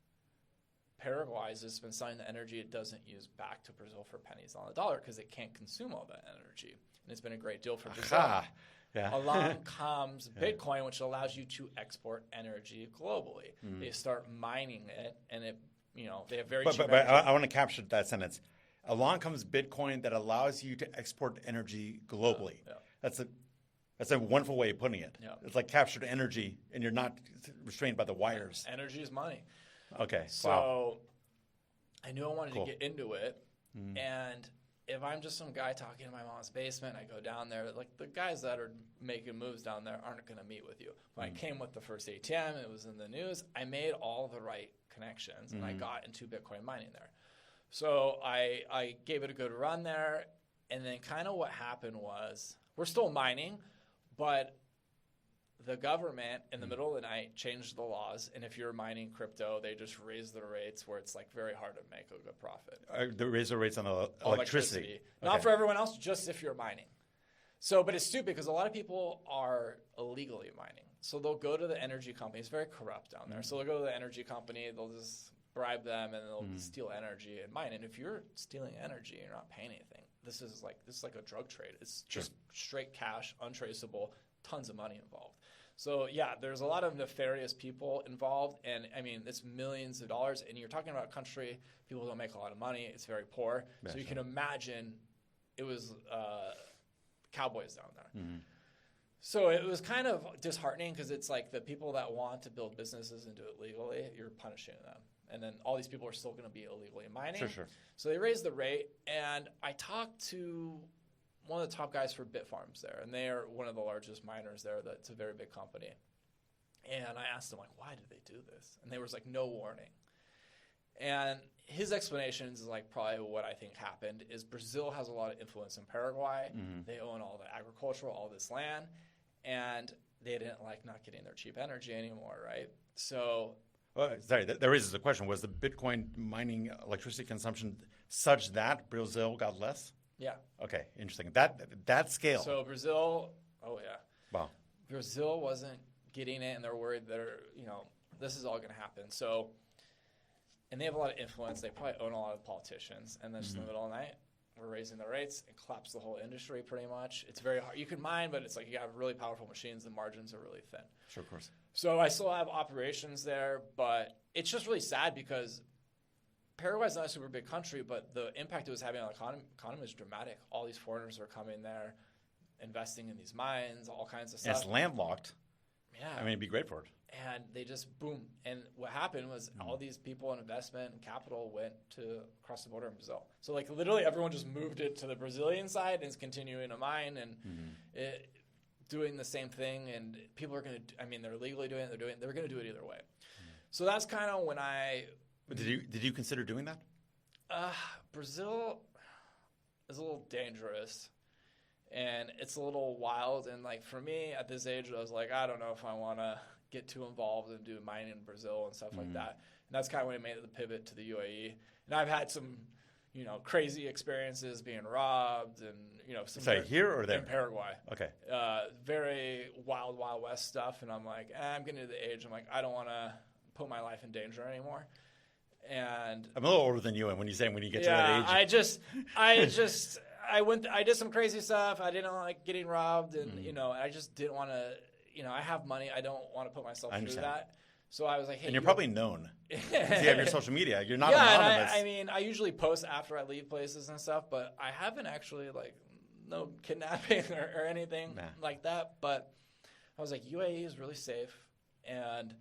Speaker 2: Paraguay has just been selling the energy it doesn't use back to Brazil for pennies on the dollar because it can't consume all that energy. And it's been a great deal for Brazil.
Speaker 1: Yeah.
Speaker 2: Along comes Bitcoin, which allows you to export energy globally. They start mining it, and they have very cheap energy.
Speaker 1: But I want to capture that sentence. Along comes Bitcoin that allows you to export energy globally. That's a wonderful way of putting it.
Speaker 2: Yeah.
Speaker 1: It's like captured energy, and you're not restrained by the wires.
Speaker 2: Energy is money.
Speaker 1: Okay.
Speaker 2: So I knew I wanted to get into it, and if I'm just some guy talking in my mom's basement, I go down there, like, the guys that are making moves down there aren't going to meet with you. When I came with the first ATM, it was in the news, I made all the right connections, and I got into Bitcoin mining there. So I gave it a good run there, and then kind of what happened was, we're still mining, but the government in the middle of the night changed the laws, and if you're mining crypto, they just raise the rates where it's like very hard to make a good profit.
Speaker 1: They raise the rates on electricity.
Speaker 2: Not for everyone else, just if you're mining. So, but it's stupid because a lot of people are illegally mining. So they'll go to the energy company. It's very corrupt down there. So they'll go to the energy company, they'll just bribe them, and they'll steal energy and mine. And if you're stealing energy, you're not paying anything. This is like a drug trade. It's just straight cash, untraceable, tons of money involved. So, yeah, there's a lot of nefarious people involved, and, I mean, it's millions of dollars, and you're talking about a country, people don't make a lot of money, it's very poor. So you can imagine it was cowboys down there. So it was kind of disheartening because it's like the people that want to build businesses and do it legally, you're punishing them. And then all these people are still going to be illegally mining.
Speaker 1: Sure.
Speaker 2: So they raised the rate, and I talked to one of the top guys for Bitfarms there, and they are one of the largest miners there. That's a very big company. And I asked them, like, why did they do this? And there was, like, no warning. And his explanations is, like, probably what I think happened is Brazil has a lot of influence in Paraguay. They own all the agricultural, all this land, and they didn't like not getting their cheap energy anymore, right? So...
Speaker 1: sorry, that raises the question. Was the Bitcoin mining electricity consumption such that Brazil got less?
Speaker 2: Yeah.
Speaker 1: Okay, interesting. That scale.
Speaker 2: So Brazil,
Speaker 1: Wow.
Speaker 2: Brazil wasn't getting it, and they're worried this is all going to happen. So, and they have a lot of influence. They probably own a lot of politicians. And then just in the middle of the night, we're raising the rates. It collapsed the whole industry pretty much. It's very hard. You can mine, but it's like you have really powerful machines. The margins are really thin.
Speaker 1: Sure, of course.
Speaker 2: So I still have operations there, but it's just really sad because Paraguay is not a super big country, but the impact it was having on the economy is dramatic. All these foreigners are coming there, investing in these mines, all kinds of stuff.
Speaker 1: And it's landlocked.
Speaker 2: Yeah.
Speaker 1: I mean, it'd be great for it.
Speaker 2: And they just, boom. And what happened was all these people in investment and capital went to across the border in Brazil. So, like, literally everyone just moved it to the Brazilian side and is continuing to mine and doing the same thing. And people are going to, I mean, they're legally doing it. They're going to do it either way. So that's kind of when
Speaker 1: But did you consider doing that?
Speaker 2: Brazil is a little dangerous And it's a little wild. And like for me at this age, I was like, I don't know if I want to get too involved and do mining in Brazil and stuff like that. And that's kind of when I made the pivot to the UAE. And I've had some, crazy experiences being robbed and, some
Speaker 1: here or there?
Speaker 2: In Paraguay.
Speaker 1: Okay.
Speaker 2: Very wild, Wild West stuff. And I'm like, I'm getting to the age. I'm like, I don't want to put my life in danger anymore. And
Speaker 1: I'm a little older than you. And when you get to that age,
Speaker 2: I did some crazy stuff. I didn't like getting robbed, and I just didn't want to. I have money. I don't want to put myself through that. So I was like, hey,
Speaker 1: and you're probably known. You have your social media. You're not anonymous.
Speaker 2: And I usually post after I leave places and stuff, but I haven't actually no kidnapping or anything like that. But I was like, UAE is really safe, and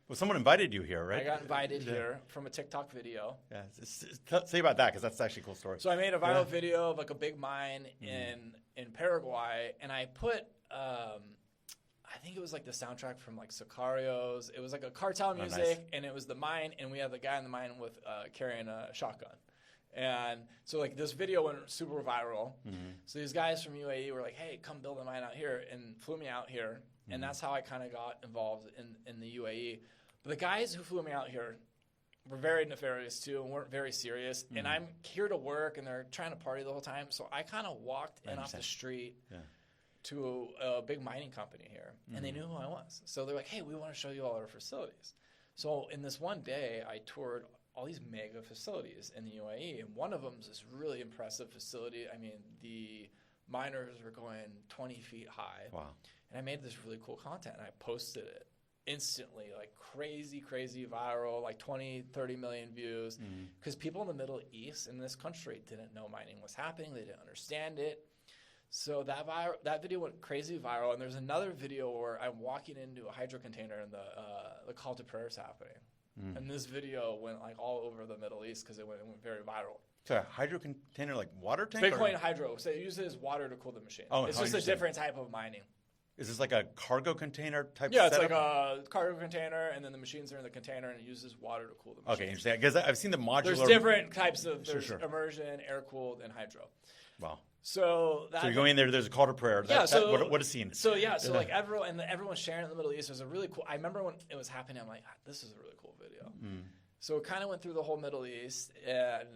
Speaker 1: well, someone invited you here, right?
Speaker 2: I got invited here from a TikTok video.
Speaker 1: Yeah, say about that because that's actually a cool story.
Speaker 2: So I made a viral video of a big mine in Paraguay, and I put I think it was the soundtrack from Sicarios. It was a cartel music, and it was the mine, and we had the guy in the mine with carrying a shotgun. And so this video went super viral. So these guys from UAE were like, hey, come build a mine out here, and flew me out here. And that's how I kind of got involved in the UAE. But the guys who flew me out here were very nefarious too and weren't very serious. And I'm here to work, and they're trying to party the whole time. So I kind of walked in off the street to a big mining company here, and they knew who I was. So they're like, hey, we want to show you all our facilities. So in this one day, I toured all these mega facilities in the UAE, and one of them is this really impressive facility. I mean, the miners were going 20 feet high.
Speaker 1: Wow.
Speaker 2: And I made this really cool content, and I posted it instantly, crazy viral, 20, 30 million views, because people in the Middle East in this country didn't know mining was happening. They didn't understand it. So that video went crazy viral, and there's another video where I'm walking into a hydro container, and the call to prayer is happening. And this video went all over the Middle East because it went very viral.
Speaker 1: So a hydro container, water tank?
Speaker 2: Bitcoin hydro. So it uses water to cool the machine. Oh, it's just a different type of mining.
Speaker 1: Is this a cargo container type
Speaker 2: setup?
Speaker 1: Yeah,
Speaker 2: it's a cargo container, and then the machines are in the container, and it uses water to cool the machine.
Speaker 1: Okay, interesting. Because I've seen the modular.
Speaker 2: There's different types of immersion, air-cooled, and hydro.
Speaker 1: Wow.
Speaker 2: So
Speaker 1: you're going in there. There's a call to prayer. What a scene.
Speaker 2: So everyone's sharing it in the Middle East. It was a really cool. I remember when it was happening. I'm like, this is a really cool video. So it kind of went through the whole Middle East, and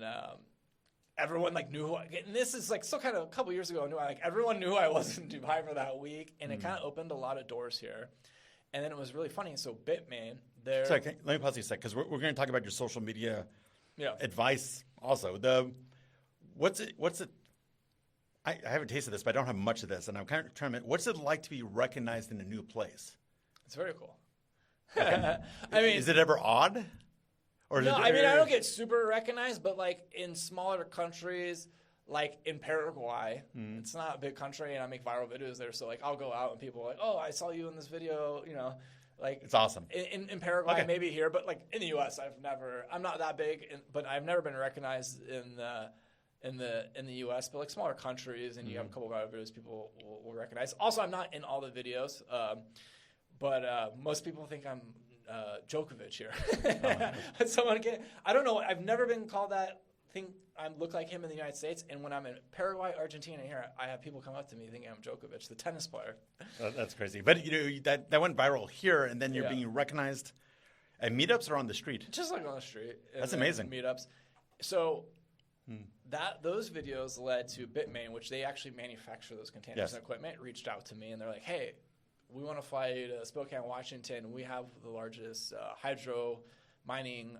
Speaker 2: everyone knew who. And this is still kind of a couple years ago. Everyone knew I was in Dubai for that week, and it kind of opened a lot of doors here. And then it was really funny. So Bitmain,
Speaker 1: Sorry, let me pause you a sec because we're going to talk about your social media advice also. What's it? I haven't tasted this, but I don't have much of this, and I'm kind of trying to. What's it like to be recognized in a new place?
Speaker 2: It's very cool.
Speaker 1: Okay. Is it ever odd? Or
Speaker 2: no, I don't get super recognized, but in smaller countries, in Paraguay, it's not a big country, and I make viral videos there. So I'll go out and people are like, "Oh, I saw you in this video,"
Speaker 1: it's awesome.
Speaker 2: In Paraguay, maybe here, but in the U.S., I'm not that big, but I've never been recognized in the U.S., but smaller countries, and you have a couple of viral videos people will recognize. Also, I'm not in all the videos, but most people think I'm Djokovic here. I don't know. I've never been called that. Think I look like him in the United States, and when I'm in Paraguay, Argentina, here, I have people come up to me thinking I'm Djokovic, the tennis player.
Speaker 1: That's crazy. But that went viral here, and then you're being recognized at meetups or on the street.
Speaker 2: Just on the street.
Speaker 1: That's amazing.
Speaker 2: Meetups. So. Those videos led to Bitmain, which they actually manufacture those containers and equipment, reached out to me, and they're like, hey, we want to fly you to Spokane, Washington. We have the largest hydro mining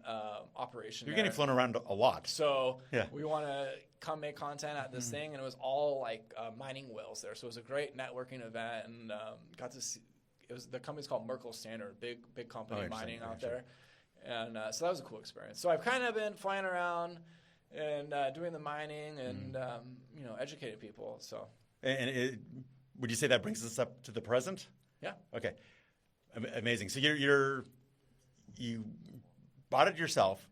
Speaker 2: operation
Speaker 1: You're
Speaker 2: there.
Speaker 1: getting flown around a lot.
Speaker 2: So we want to come make content at this thing, and it was all mining wells there. So it was a great networking event, and got to see. The company's called Merkle Standard, big company mining out there. And so that was a cool experience. So I've kind of been flying around and doing the mining and educating people. So,
Speaker 1: would you say that brings us up to the present?
Speaker 2: Yeah.
Speaker 1: Okay. Amazing. So you bought it yourself.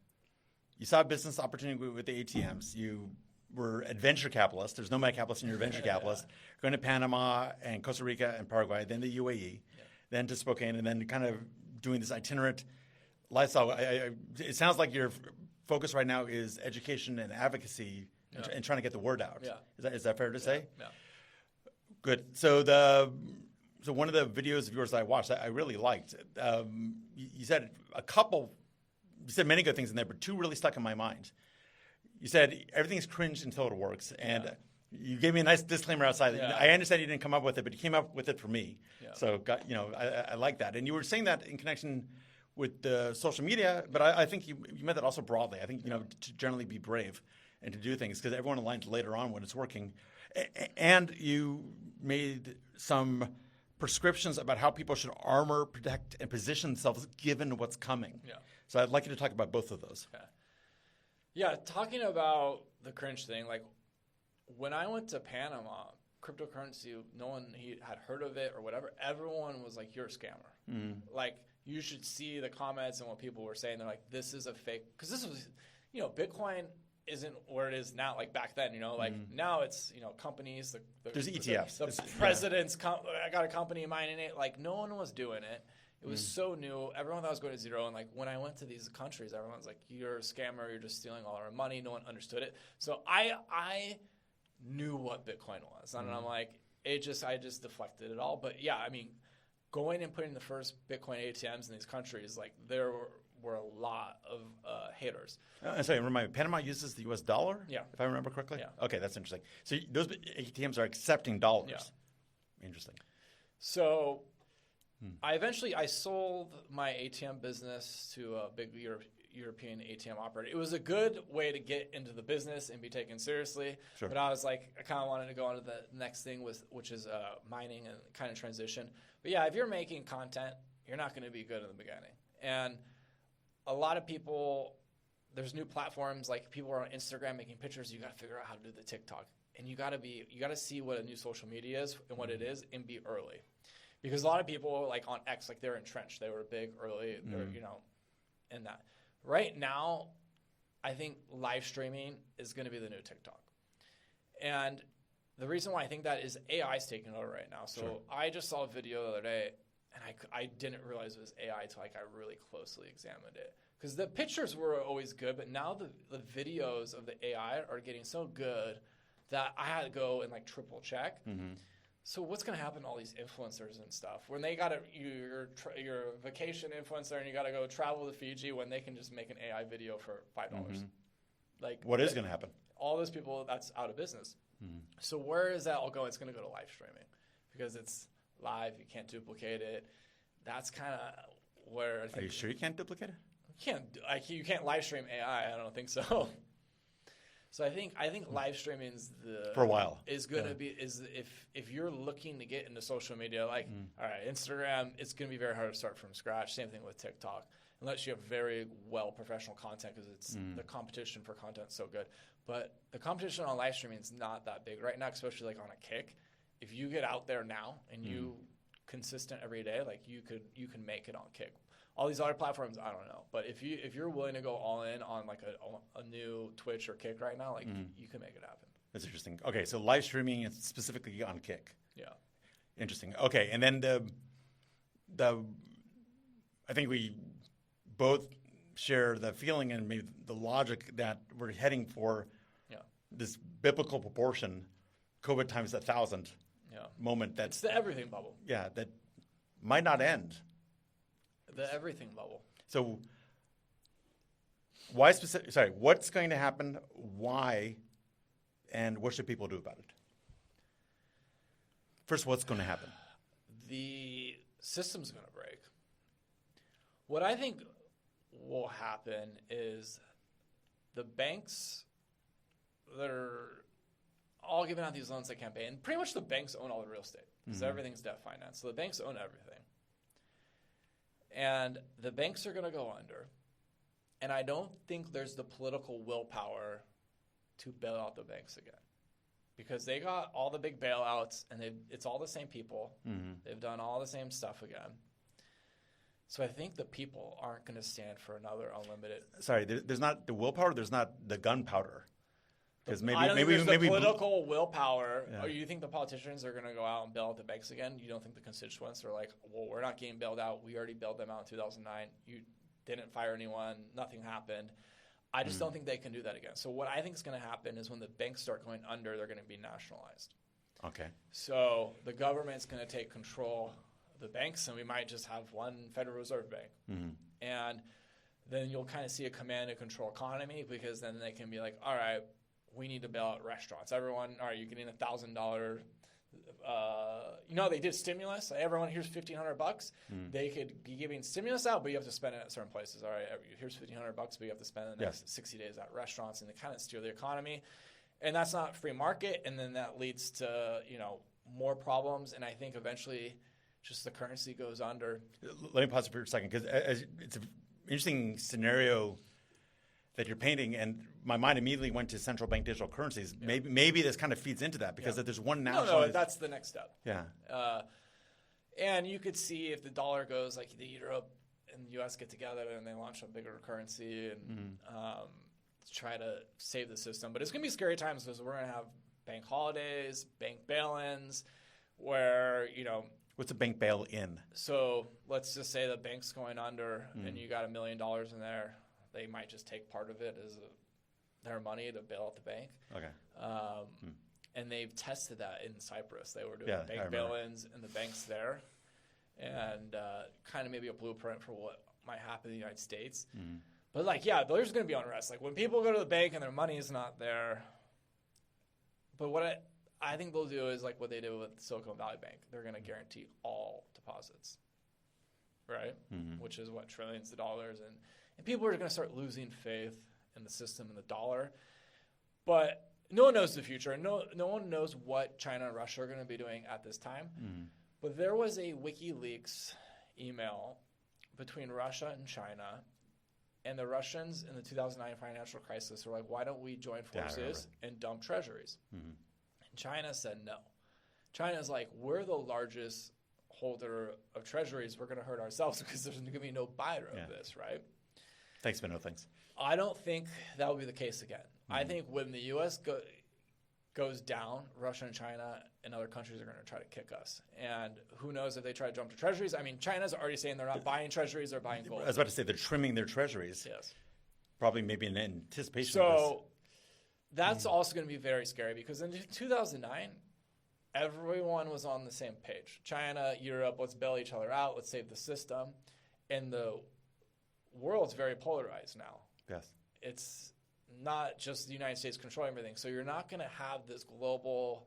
Speaker 1: You saw a business opportunity with the ATMs. You were a venture capitalist. There's no money capitalist in your venture capitalist. Going to Panama and Costa Rica and Paraguay, then the UAE, then to Spokane, and then kind of doing this itinerant lifestyle. It sounds like your focus right now is education and advocacy and trying to get the word out.
Speaker 2: Yeah.
Speaker 1: Is that fair to say?
Speaker 2: Yeah.
Speaker 1: Good. So one of the videos of yours that I watched, I really liked. You said many good things in there, but two really stuck in my mind. You said everything's cringe until it works, and you gave me a nice disclaimer outside.
Speaker 2: Yeah.
Speaker 1: I understand you didn't come up with it, but you came up with it for me.
Speaker 2: Yeah.
Speaker 1: So I like that. And you were saying that in connection with the social media, but I think you meant that also broadly. I think to generally be brave and to do things because everyone aligns later on when it's working. And you made some prescriptions about how people should armor, protect, and position themselves given what's coming.
Speaker 2: Yeah.
Speaker 1: So I'd like you to talk about both of those.
Speaker 2: Okay. Yeah, talking about the cringe thing, like when I went to Panama, cryptocurrency, no one had heard of it or whatever. Everyone was like, "You're a scammer." Mm. Like you should see the comments and what people were saying. They're like, "This is a fake," because this was, Bitcoin isn't where it is now. Like back then, now it's companies.
Speaker 1: There's ETFs.
Speaker 2: The president's. I got a company mining it. Like no one was doing it. It was so new. Everyone thought it was going to zero. And like when I went to these countries, everyone's like, "You're a scammer. You're just stealing all our money." No one understood it. So I knew what Bitcoin was, and I'm like, I just deflected it all. But yeah, I mean, going and putting the first Bitcoin ATMs in these countries, like there were a lot of haters.
Speaker 1: Sorry, remind me, Panama uses the U.S. dollar?
Speaker 2: Yeah.
Speaker 1: If I remember correctly?
Speaker 2: Yeah.
Speaker 1: Okay, that's interesting. So those ATMs are accepting dollars.
Speaker 2: Yeah.
Speaker 1: Interesting.
Speaker 2: So I sold my ATM business to a big European ATM operator. It was a good way to get into the business and be taken seriously. Sure. But I was like, I kind of wanted to go on to the next thing, which is mining and kind of transition. But yeah, if you're making content, you're not going to be good in the beginning. And a lot of people, there's new platforms, like people are on Instagram making pictures. You got to figure out how to do the TikTok. And you got to see what a new social media is and what it is and be early. Because a lot of people, like on X, like they're entrenched. They were big early, in that. Right now, I think live streaming is going to be the new TikTok. And the reason why I think that is AI is taking over right now. So I just saw a video the other day, and I didn't realize it was AI until I really closely examined it. Because the pictures were always good, but now the videos of the AI are getting so good that I had to go and triple check. Mm-hmm. So what's going to happen to all these influencers and stuff when they got you're a vacation influencer and you got to go travel to Fiji when they can just make an AI video for $5? Mm-hmm. Like
Speaker 1: what is going to happen?
Speaker 2: All those people, that's out of business. Mm-hmm. So where is that all going? It's going to go to live streaming because it's live. You can't duplicate it. That's kind of where I think.
Speaker 1: Are you sure you can't duplicate it?
Speaker 2: You can't live stream AI. I don't think so. So I think live streaming
Speaker 1: for a while
Speaker 2: is going to be if you're looking to get into social media, all right, Instagram, it's going to be very hard to start from scratch. Same thing with TikTok, unless you have very well professional content because it's the competition for content is so good. But the competition on live streaming is not that big right now, especially on a Kick. If you get out there now and you consistent every day, you can make it on Kick. All these other platforms, I don't know. But if you're willing to go all in on a new Twitch or Kick right now, you can make it happen.
Speaker 1: That's interesting. Okay, so live streaming is specifically on Kick.
Speaker 2: Yeah.
Speaker 1: Interesting. Okay, and then I think we both share the feeling and maybe the logic that we're heading for this biblical proportion, COVID times 1,000 moment.
Speaker 2: It's the everything bubble.
Speaker 1: Yeah, that might not end.
Speaker 2: The everything bubble.
Speaker 1: So, what's going to happen? Why? And what should people do about it? First, what's going to happen?
Speaker 2: The system's going to break. What I think will happen is the banks that are all giving out these loans they can't pay, and pretty much the banks own all the real estate because everything's debt finance. So the banks own everything. And the banks are going to go under. And I don't think there's the political willpower to bail out the banks again. Because they got all the big bailouts, and it's all the same people. Mm-hmm. They've done all the same stuff again. So I think the people aren't going to stand for another unlimited.
Speaker 1: Sorry, there's not the willpower. There's not the gunpowder.
Speaker 2: Because maybe the political willpower. Yeah. Or you think the politicians are going to go out and bail out the banks again? You don't think the constituents are like, well, we're not getting bailed out. We already bailed them out in 2009. You didn't fire anyone. Nothing happened. I just don't think they can do that again. So what I think is going to happen is when the banks start going under, they're going to be nationalized.
Speaker 1: Okay.
Speaker 2: So the government's going to take control of the banks, and we might just have one Federal Reserve Bank. Mm-hmm. And then you'll kind of see a command and control economy, because then they can be like, all right, we need to bail out restaurants. Everyone, all right, you're getting $1,000. They did stimulus. Everyone, here's $1,500. They could be giving stimulus out, but you have to spend it at certain places. All right, here's $1,500, but you have to spend the next 60 days at restaurants, and they kind of steer the economy. And that's not free market, and then that leads to more problems. And I think eventually, just the currency goes under.
Speaker 1: Let me pause for a second, because it's an interesting scenario that you're painting, and my mind immediately went to central bank digital currencies. Yeah. Maybe this kind of feeds into that, because if there's one national.
Speaker 2: No, that's the next step.
Speaker 1: Yeah.
Speaker 2: And you could see if the dollar goes, like the Europe and the U.S. get together and they launch a bigger currency and try to save the system. But it's going to be scary times, because we're going to have bank holidays, bank bail-ins, where,
Speaker 1: What's a bank bail-in?
Speaker 2: So let's just say the bank's going under and you got $1 million in there. They might just take part of it as their money to bail out the bank.
Speaker 1: Okay.
Speaker 2: And they've tested that in Cyprus. They were doing bank bail-ins in the banks there, and kind of maybe a blueprint for what might happen in the United States. But there's going to be unrest. Like when people go to the bank and their money is not there. But what I think they'll do is like what they did with Silicon Valley Bank. They're going to guarantee all deposits, right? Which is what, trillions of dollars. And people are going to start losing faith in the system and the dollar. But no one knows the future. No one knows what China and Russia are going to be doing at this time. But there was a WikiLeaks email between Russia and China. And the Russians in the 2009 financial crisis were like, why don't we join forces and dump treasuries? And China said no. China's like, we're the largest holder of treasuries. We're going to hurt ourselves because there's going to be no buyer of this, right?
Speaker 1: Thanks, but no thanks.
Speaker 2: I don't think that will be the case again. I think when the U.S. goes down, Russia and China and other countries are going to try to kick us. And who knows if they try to jump to treasuries. I mean, China's already saying they're not buying treasuries, they're buying gold.
Speaker 1: I was about to say they're trimming their treasuries.
Speaker 2: Yes.
Speaker 1: Probably maybe in anticipation
Speaker 2: of
Speaker 1: this.
Speaker 2: So that's also going to be very scary, because in 2009, everyone was on the same page. China, Europe, let's bail each other out, let's save the system. And the world's very polarized now.
Speaker 1: Yes.
Speaker 2: It's not just the United States controlling everything. So you're not going to have this global,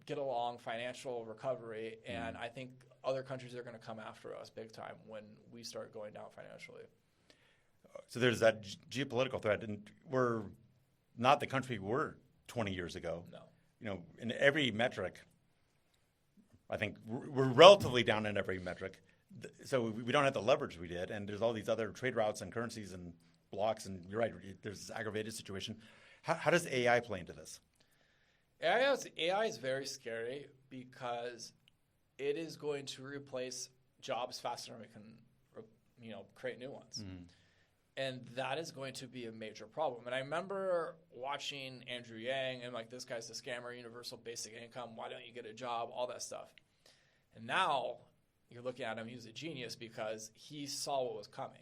Speaker 2: get along financial recovery. And I think other countries are going to come after us big time when we start going down financially.
Speaker 1: So there's that geopolitical threat. And we're not the country we were 20 years ago.
Speaker 2: No.
Speaker 1: In every metric, I think we're relatively down in every metric. So we don't have the leverage we did. And there's all these other trade routes and currencies and blocks, and you're right, there's this aggravated situation. How does AI play into this?
Speaker 2: AI is very scary, because it is going to replace jobs faster than we can, create new ones. And that is going to be a major problem. And I remember watching Andrew Yang and this guy's a scammer, universal basic income, why don't you get a job, all that stuff. And now you're looking at him, he's a genius, because he saw what was coming.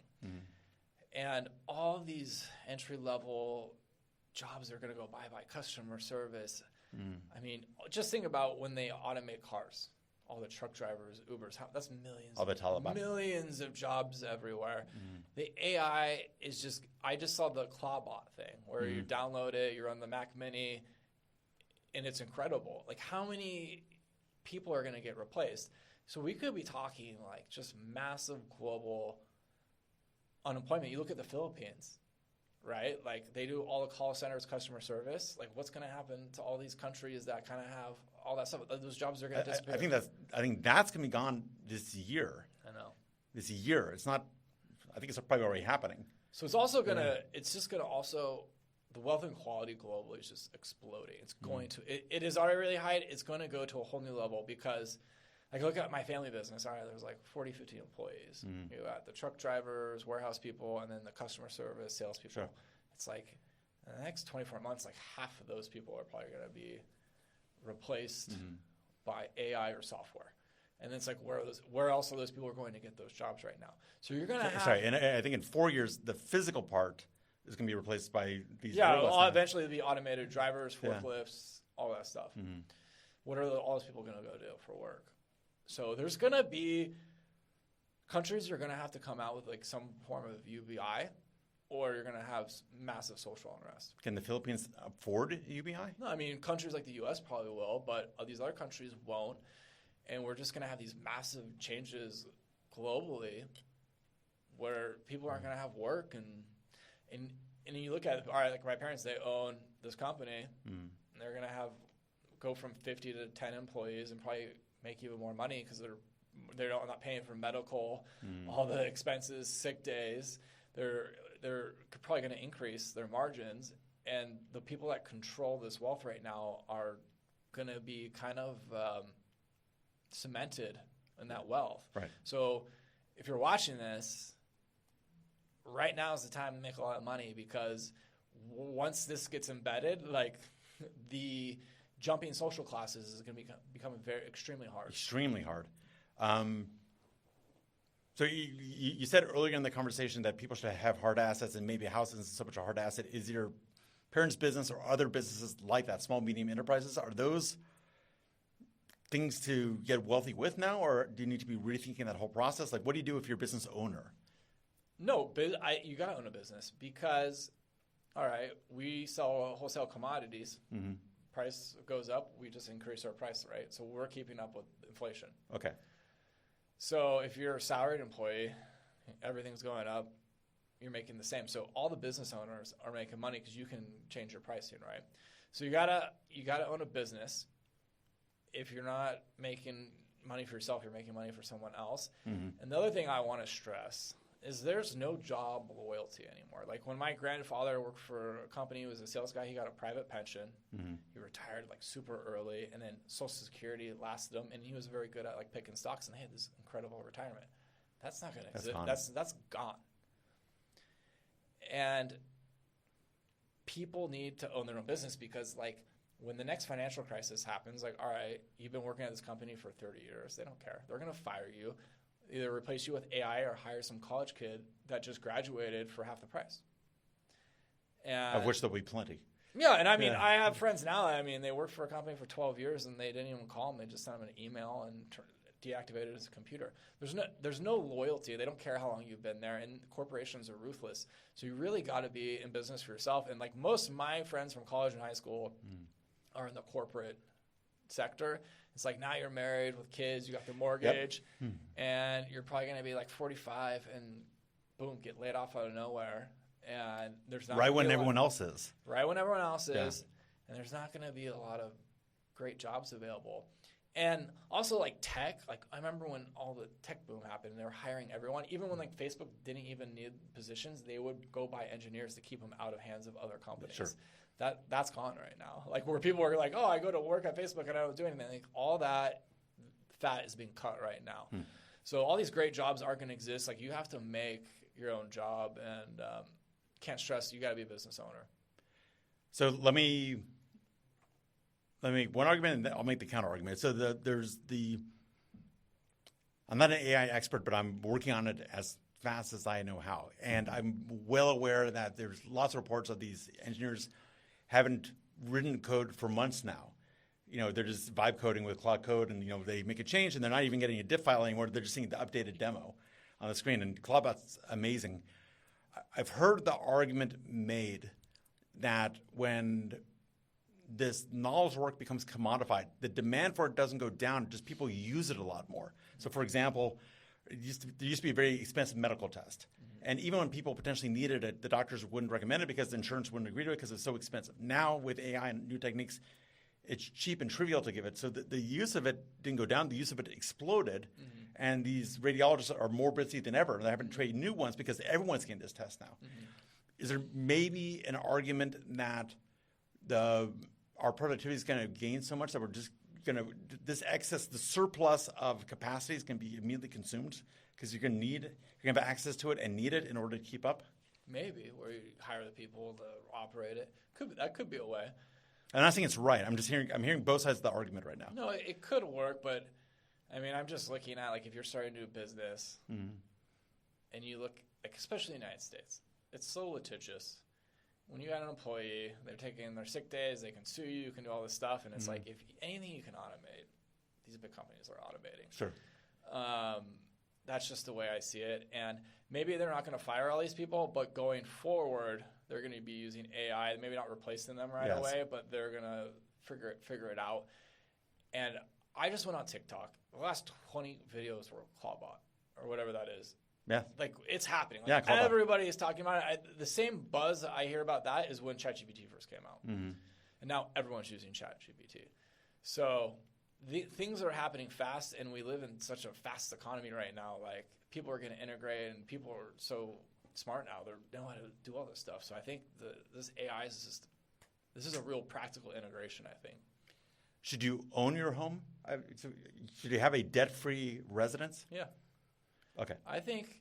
Speaker 2: And all these entry-level jobs are going to go by customer service. I mean, just think about when they automate cars. All the truck drivers, Ubers, that's millions.
Speaker 1: All the Taliban.
Speaker 2: Millions of jobs everywhere. The AI is just – I just saw the Clawbot thing where you download it, you're on the Mac Mini, and it's incredible. Like, how many people are going to get replaced? So we could be talking just massive global – unemployment. You look at the Philippines, right? They do all the call centers, customer service. What's going to happen to all these countries that kind of have all that stuff? Those jobs are going to disappear.
Speaker 1: I think that's going to be gone this year.
Speaker 2: I know.
Speaker 1: This year. It's not. I think it's probably already happening.
Speaker 2: So it's also going to. It's just going to also. The wealth inequality globally is just exploding. It's going to. It is already really high. It's going to go to a whole new level, because. Look at my family business. All right, there's 40, 50 employees. You got the truck drivers, warehouse people, and then the customer service, salespeople.
Speaker 1: Sure.
Speaker 2: It's in the next 24 months, half of those people are probably going to be replaced by AI or software. And it's where else are those people going to get those jobs right now? So you're going to have...
Speaker 1: Sorry, and I think in 4 years, the physical part is going to be replaced by these
Speaker 2: robots. Yeah, eventually it'll be automated drivers, forklifts, all that stuff. what are all those people going to go do for work? So there's going to be countries are going to have to come out with like some form of UBI, or you're going to have massive social unrest.
Speaker 1: Can the Philippines afford UBI?
Speaker 2: No, I mean, countries like the U.S. probably will, but these other countries won't. And we're just going to have these massive changes globally where people aren't going to have work. And you look at it, all right, like my parents, they own this company. And they're going to go from 50 to 10 employees and probably make even more money because they're not paying for medical, all the expenses, sick days. They're probably going to increase their margins, and the people that control this wealth right now are going to be kind of cemented in that wealth.
Speaker 1: Right.
Speaker 2: So if you're watching this, right now is the time to make a lot of money, because once this gets embedded, like the jumping social classes is going to become extremely hard.
Speaker 1: Extremely hard. So you said earlier in the conversation that people should have hard assets, and maybe a house isn't so much a hard asset. Is your parents' business or other businesses like that, small, medium enterprises, are those things to get wealthy with now, or do you need to be rethinking that whole process? Like, what do you do if you're a business owner?
Speaker 2: No, you got to own a business because, all right, we sell wholesale commodities. Price goes up, we just increase our price, right? So we're keeping up with inflation.
Speaker 1: Okay.
Speaker 2: So if you're a salaried employee, everything's going up, you're making the same. So all the business owners are making money because you can change your pricing, right? So you gotta own a business. If you're not making money for yourself, you're making money for someone else. And the other thing I want to stress is there's no job loyalty anymore. Like when my grandfather worked for a company, he was a sales guy, he got a private pension. He retired like super early, and then Social Security lasted him, and he was very good at like picking stocks, and they had this incredible retirement. That's not going to exist. That's gone. And people need to own their own business, because like when the next financial crisis happens, like, all right, you've been working at this company for 30 years. They don't care. They're going to fire you, either replace you with AI or hire some college kid that just graduated for half the price. And
Speaker 1: of which there'll be plenty.
Speaker 2: Yeah, and I mean, I have friends now. I mean, they worked for a company for 12 years, and they didn't even call them. They just sent them an email and deactivated his computer. There's no loyalty. They don't care how long you've been there, and corporations are ruthless. So you really got to be in business for yourself. And like most of my friends from college and high school are in the corporate sector. It's like now you're married with kids, you got the mortgage, and you're probably going to be like 45 and boom, get laid off out of nowhere. And there's not
Speaker 1: right when everyone else is.
Speaker 2: Right when everyone else is. And there's not going to be a lot of great jobs available. And also like tech, like I remember when all the tech boom happened, they were hiring everyone. Even when like Facebook didn't even need positions, they would go buy engineers to keep them out of hands of other companies.
Speaker 1: Sure.
Speaker 2: That's gone right now. Like where people are like, oh, I go to work at Facebook and I don't do anything. Like all that fat is being cut right now. So all these great jobs aren't going to exist. Like you have to make your own job, and can't stress, you got to be a business owner.
Speaker 1: So let me make one argument, and then I'll make the counter argument. So I'm not an AI expert, but I'm working on it as fast as I know how. And I'm well aware that there's lots of reports of these engineers haven't written code for months now. You know, they're just vibe coding with Cloud Code, and, you know, they make a change, and they're not even getting a diff file anymore. They're just seeing the updated demo on the screen, and Cloudbot's amazing. I've heard the argument made that when this knowledge work becomes commodified, the demand for it doesn't go down, just people use it a lot more. So, for example, there used to be a very expensive medical test. And even when people potentially needed it, the doctors wouldn't recommend it because the insurance wouldn't agree to it because it's so expensive. Now, with AI and new techniques, it's cheap and trivial to give it. So the use of it didn't go down. The use of it exploded. And these radiologists are more busy than ever. They're having to trade new ones because everyone's getting this test now. Is there maybe an argument that our productivity is going to gain so much that we're just going to – this excess, the surplus of capacity is going to be immediately consumed because you're going to have access to it and need it in order to keep up?
Speaker 2: Maybe, where you hire the people to operate it. That could be a way.
Speaker 1: I'm not saying it's right. I'm hearing both sides of the argument right now.
Speaker 2: No, it could work, but I mean, I'm just looking at like if you're starting to do business and you look, like, especially in the United States, it's so litigious. when you got an employee, they're taking their sick days, they can sue you, you can do all this stuff, and it's like if anything you can automate, these big companies are automating.
Speaker 1: Sure.
Speaker 2: That's just the way I see it. And maybe they're not going to fire all these people, but going forward, they're going to be using AI, maybe not replacing them right away, but they're going to figure it out. And I just went on TikTok. The last 20 videos were Clawbot or whatever that is.
Speaker 1: Yeah.
Speaker 2: Like, it's happening. Like, everybody is talking about it. The same buzz I hear about that is when ChatGPT first came out. Mm-hmm. And now everyone's using ChatGPT. So things are happening fast, and we live in such a fast economy right now. Like, people are going to integrate, and people are so smart now. They know how to do all this stuff. So I think this AI is this is a real practical integration, I think.
Speaker 1: Should you own your home? Should you have a debt-free residence?
Speaker 2: Yeah.
Speaker 1: Okay.
Speaker 2: I think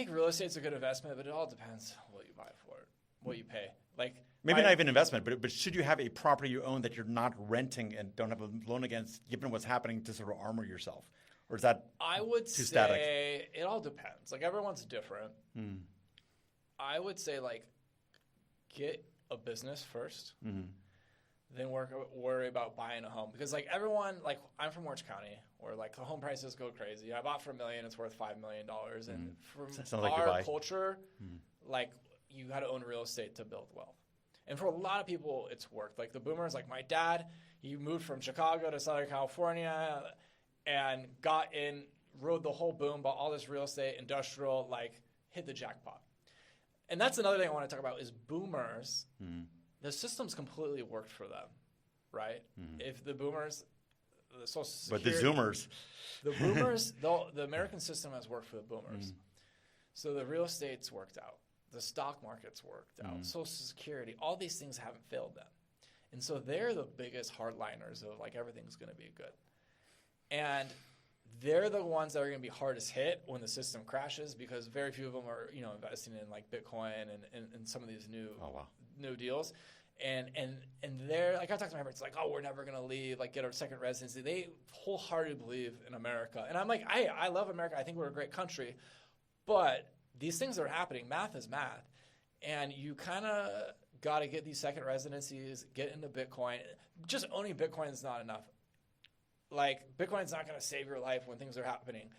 Speaker 2: real estate's a good investment, but it all depends what you buy for it, what you pay. Like,
Speaker 1: maybe not even investment, but should you have a property you own that you're not renting and don't have a loan against, given what's happening, to sort of armor yourself? Or is that
Speaker 2: I would
Speaker 1: too
Speaker 2: say
Speaker 1: static?
Speaker 2: It all depends. Like, everyone's different. I would say, like, get a business first. Mm-hmm. Then worry about buying a home. Because, like, everyone, like, I'm from Orange County, where, like, the home prices go crazy. I bought for $1 million, it's worth $5 million. And from our culture, like, you got to own real estate to build wealth. And for a lot of people, it's worked. Like, the boomers, like my dad, he moved from Chicago to Southern California and rode the whole boom, bought all this real estate, industrial, like, hit the jackpot. And that's another thing I want to talk about is boomers. The system's completely worked for them, right? If the boomers, the Social Security,
Speaker 1: but the Zoomers,
Speaker 2: the boomers, the American system has worked for the boomers. So the real estate's worked out, the stock market's worked out, Social Security, all these things haven't failed them, and so they're the biggest hardliners of, like, everything's going to be good, and they're the ones that are going to be hardest hit when the system crashes, because very few of them are, investing in, like, Bitcoin and some of these new deals. And they're, like, I talked to my parents, like, oh, we're never going to leave, like, get our second residency. They wholeheartedly believe in America. And I'm like, I love America. I think we're a great country. But these things are happening. Math is math. And you kind of got to get these second residencies, get into Bitcoin. Just owning Bitcoin is not enough. Like, Bitcoin's not going to save your life when things are happening.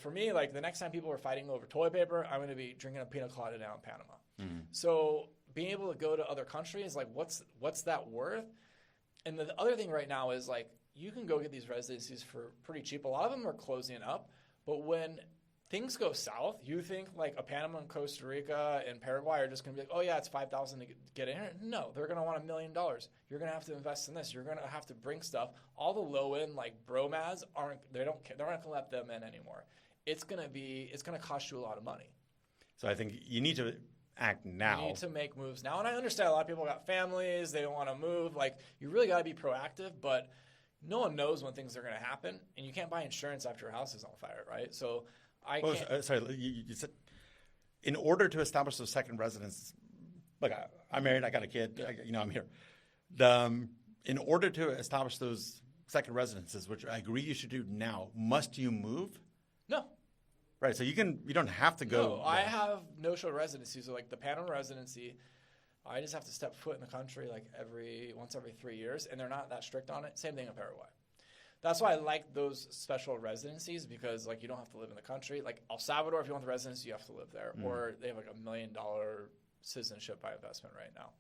Speaker 2: For me, like, the next time people are fighting over toilet paper, I'm going to be drinking a pina colada down in Panama. So being able to go to other countries, like, what's that worth? And the other thing right now is, like, you can go get these residencies for pretty cheap. A lot of them are closing up. But when things go south, you think, like, a Panama and Costa Rica and Paraguay are just going to be like, oh, yeah, it's $5,000 to get in here. No, they're going to want $1 million. You're going to have to invest in this. You're going to have to bring stuff. All the low-end, like, bromads they don't care. They're not going to let them in anymore. It's going to cost you a lot of money.
Speaker 1: So I think you need to act now.
Speaker 2: You need to make moves now. And I understand a lot of people got families. They don't want to move. Like, you really got to be proactive, but no one knows when things are going to happen. And you can't buy insurance after your house is on fire, right? So
Speaker 1: sorry, you said in order to establish those second residences, look, I'm married, I got a kid, I'm here. In order to establish those second residences, which I agree you should do now, must you move?
Speaker 2: No.
Speaker 1: Right, so you don't have to go.
Speaker 2: No, I have no-show residency. So, like, the Panama residency, I just have to step foot in the country, like, once every 3 years, and they're not that strict on it. Same thing in Paraguay. That's why I like those special residencies, because, like, you don't have to live in the country. Like, El Salvador, if you want the residency, you have to live there. Or they have, like, $1 million citizenship by investment right now.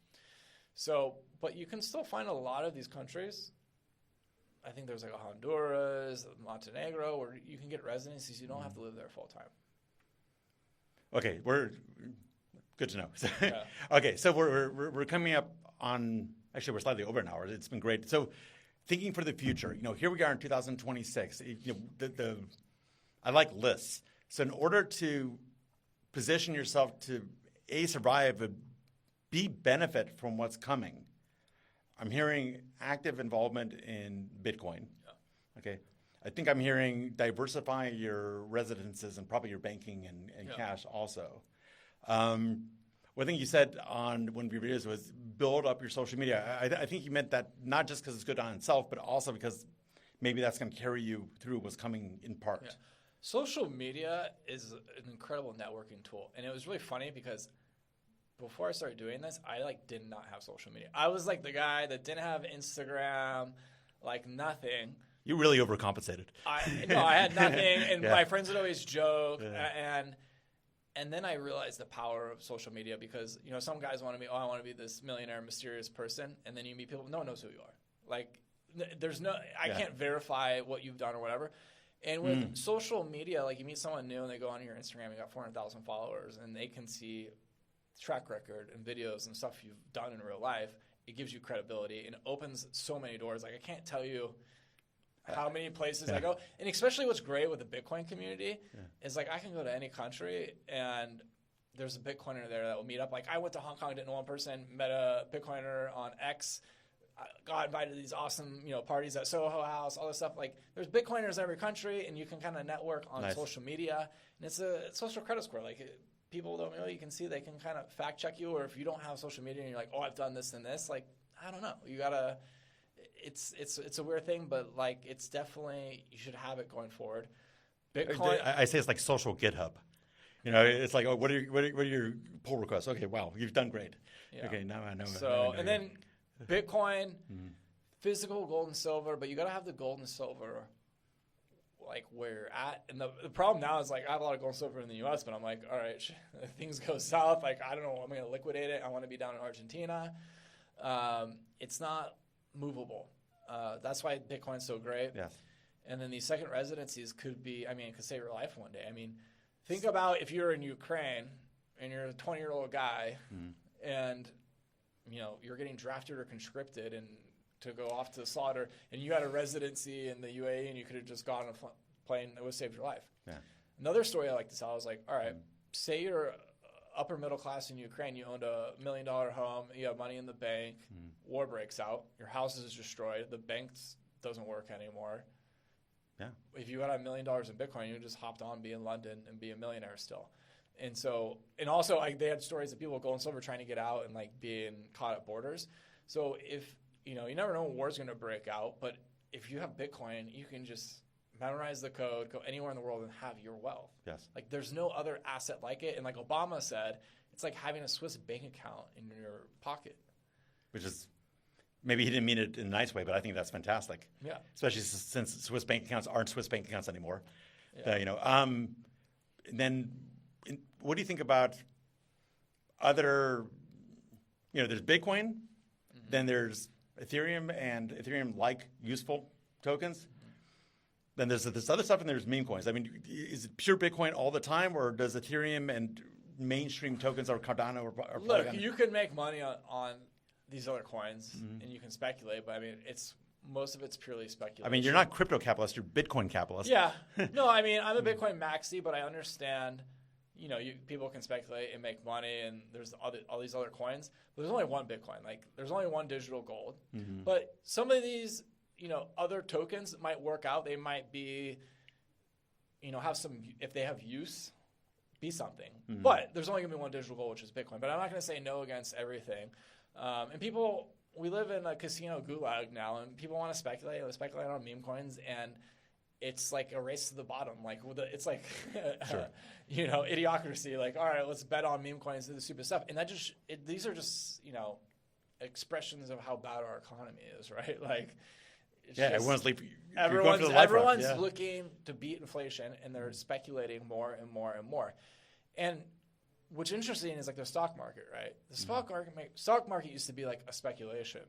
Speaker 2: So, but you can still find a lot of these countries. I think there's, like, a Honduras, Montenegro, where you can get residencies. You don't have to live there full time.
Speaker 1: Okay, we're good to know.
Speaker 2: Yeah.
Speaker 1: Okay, so we're coming up on, actually we're slightly over an hour. It's been great. So thinking for the future, here we are in 2026. I like lists. So in order to position yourself to survive, but B, benefit from what's coming, I'm hearing active involvement in Bitcoin. Yeah. Okay. I think I'm hearing diversify your residences and probably your banking and cash also. One thing you said on one of your videos was build up your social media. I think you meant that not just because it's good on itself, but also because maybe that's going to carry you through what's coming in part.
Speaker 2: Yeah. Social media is an incredible networking tool. And it was really funny because before I started doing this, I did not have social media. I was like the guy that didn't have Instagram, nothing.
Speaker 1: You really overcompensated.
Speaker 2: I had nothing, and my friends would always joke, and then I realized the power of social media because some guys want to be, I want to be this millionaire, mysterious person, and then you meet people, no one knows who you are. There's no, I can't verify what you've done or whatever. And with social media, you meet someone new and they go on your Instagram, you got 400,000 followers, and they can see track record and videos and stuff you've done in real life. It gives you credibility and opens so many doors. I can't tell you how many places I go. And especially what's great with the Bitcoin community is I can go to any country and there's a Bitcoiner there that will meet up. I went to Hong Kong, didn't know one person, met a Bitcoiner on X, got invited to these awesome, parties at Soho House, all this stuff. There's Bitcoiners in every country, and you can kind of network on social media. And it's a social credit score. People don't know. You can see they can kind of fact check you. Or if you don't have social media and you're like, oh, I've done this and this, I don't know. You gotta. It's a weird thing, but it's definitely you should have it going forward. Bitcoin.
Speaker 1: I say it's like social GitHub. It's like, oh, what are your pull requests? Okay, wow, you've done great. Yeah. Okay, now I know.
Speaker 2: So and then. Bitcoin, physical gold and silver, but you got to have the gold and silver where you're at. And the problem now is I have a lot of gold and silver in the U.S., but I'm all right, if things go south, I don't know, I'm going to liquidate it. I want to be down in Argentina. It's not movable. That's why Bitcoin's so great.
Speaker 1: Yes.
Speaker 2: And then these second residencies could save your life one day. Think about if you're in Ukraine and you're a 20-year-old guy and you're getting drafted or conscripted and to go off to slaughter, and you had a residency in the UAE, and you could have just gotten a plane that would have saved your life. Yeah. Another story I like to tell is all right, say you're upper middle class in Ukraine, you owned $1 million home, you have money in the bank, war breaks out, your house is destroyed, the bank doesn't work anymore. Yeah. If you had $1 million in Bitcoin, you just hopped on, be in London, and be a millionaire still. And also, they had stories of people with gold and silver trying to get out and being caught at borders. So if you never know when war's going to break out, but if you have Bitcoin, you can just memorize the code, go anywhere in the world, and have your wealth.
Speaker 1: Yes.
Speaker 2: There's no other asset like it. And Obama said, it's like having a Swiss bank account in your pocket.
Speaker 1: Which is maybe he didn't mean it in a nice way, but I think that's fantastic.
Speaker 2: Yeah.
Speaker 1: Especially since Swiss bank accounts aren't Swiss bank accounts anymore. Yeah. Then. What do you think about other, there's Bitcoin, then there's Ethereum and Ethereum-like useful tokens. Then there's this other stuff, and there's meme coins. Is it pure Bitcoin all the time, or does Ethereum and mainstream tokens or Cardano or
Speaker 2: Look, you can make money on these other coins, and you can speculate, but most of it's purely speculation.
Speaker 1: You're not crypto capitalist, you're Bitcoin capitalist.
Speaker 2: Yeah. No, I'm a Bitcoin maxi, but I understand – people can speculate and make money, and there's all these other coins. But there's only one Bitcoin. There's only one digital gold. Mm-hmm. But some of these, other tokens might work out. They might be, have some, if they have use, be something. Mm-hmm. But there's only going to be one digital gold, which is Bitcoin. But I'm not going to say no against everything. And we live in a casino gulag now, and people want to speculate. They speculate on meme coins, and it's like a race to the bottom. It's like, idiocracy. All right, let's bet on meme coins and the stupid stuff. And these are just, expressions of how bad our economy is, right? Everyone's looking to beat inflation, and they're speculating more and more and more. And what's interesting is the stock market, right? The stock market used to be a speculation.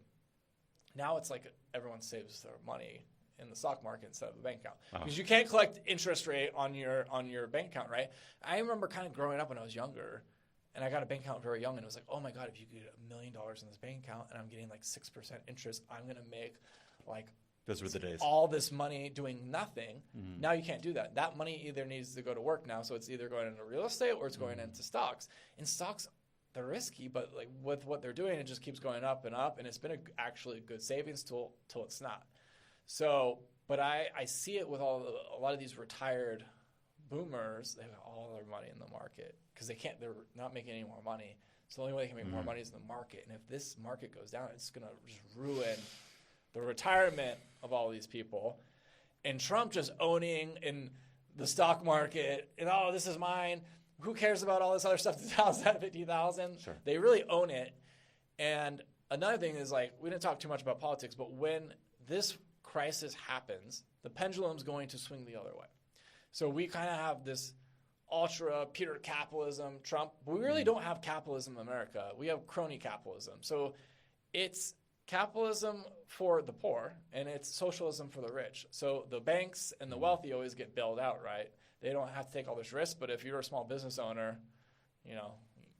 Speaker 2: Now it's everyone saves their money in the stock market instead of a bank account, because you can't collect interest rate on your bank account, right? I remember kind of growing up when I was younger, and I got a bank account very young, and it was oh my god, if you get $1 million in this bank account and I'm getting 6% interest, I'm gonna make
Speaker 1: those were the days.
Speaker 2: All this money doing nothing. Mm-hmm. Now you can't do that. That money either needs to go to work now, so it's either going into real estate or it's going into stocks. And stocks, they're risky, but with what they're doing, it just keeps going up, and it's been actually a good savings tool till it's not. So, but I see it with a lot of these retired boomers. They have all their money in the market because they're not making any more money. So the only way they can make more money is in the market. And if this market goes down, it's going to just ruin the retirement of all these people. And Trump just owning in the stock market and, this is mine. who cares about all this other stuff? 50,000.
Speaker 1: Sure.
Speaker 2: They really own it. And another thing is like, we didn't talk too much about politics, but when this crisis happens, the pendulum's going to swing the other way. So we kind of have this ultra Peter capitalism, Trump, but we really don't have capitalism in America. We have crony capitalism. So it's capitalism for the poor and it's socialism for the rich. So the banks and the wealthy always get bailed out, right? They don't have to take all this risk, but if you're a small business owner, you know,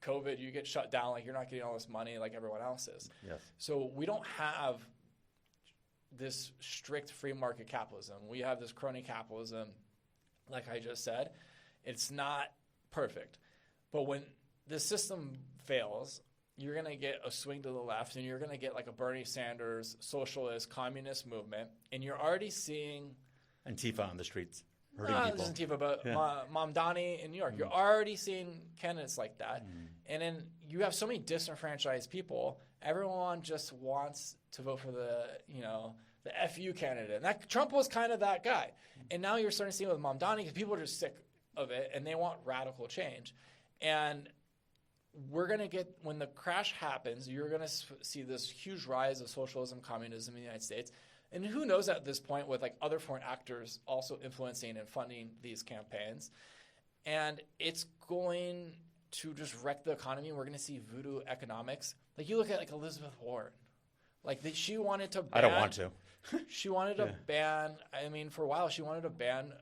Speaker 2: COVID, you get shut down, like you're not getting all this money like everyone else is.
Speaker 1: Yes.
Speaker 2: So we don't have this strict free market capitalism. We have this crony capitalism, like I just said. It's not perfect. But when the system fails, you're going to get a swing to the left and you're going to get like a Bernie Sanders socialist communist movement. And you're already seeing
Speaker 1: Antifa on the streets. Hurting
Speaker 2: not
Speaker 1: people.
Speaker 2: Antifa, but Mamdani in New York. You're already seeing candidates like that. And then you have so many disenfranchised people. Everyone just wants to vote for the FU candidate. And that Trump was kind of that guy. And now you're starting to see it with Mamdani because people are just sick of it and they want radical change. And we're going to get, when the crash happens, you're going to see this huge rise of socialism, communism in the United States. And who knows at this point with like other foreign actors also influencing and funding these campaigns. And it's going to just wreck the economy. We're going to see voodoo economics. Like you look at like Elizabeth Warren. Like she wanted to ban.
Speaker 1: I don't want to.
Speaker 2: She wanted to ban, I mean, for a while she wanted to ban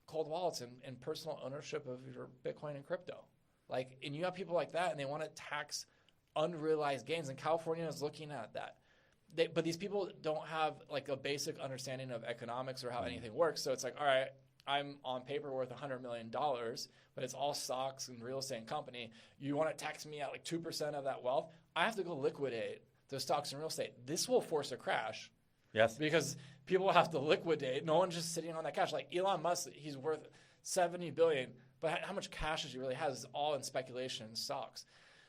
Speaker 2: cold wallets and personal ownership of your Bitcoin and crypto. Like, and you have people like that and they want to tax unrealized gains. And California is looking at that. But these people don't have like a basic understanding of economics or how anything works. So it's like, all right, I'm on paper worth $100 million, but it's all stocks and real estate and company. You want to tax me at like 2% of that wealth? I have to go liquidate the stocks and real estate. This will force a crash.
Speaker 1: Yes.
Speaker 2: Because people have to liquidate. No one's just sitting on that cash. Like Elon Musk, he's worth $70 billion, but how much cash does he really have is all in speculation and stocks.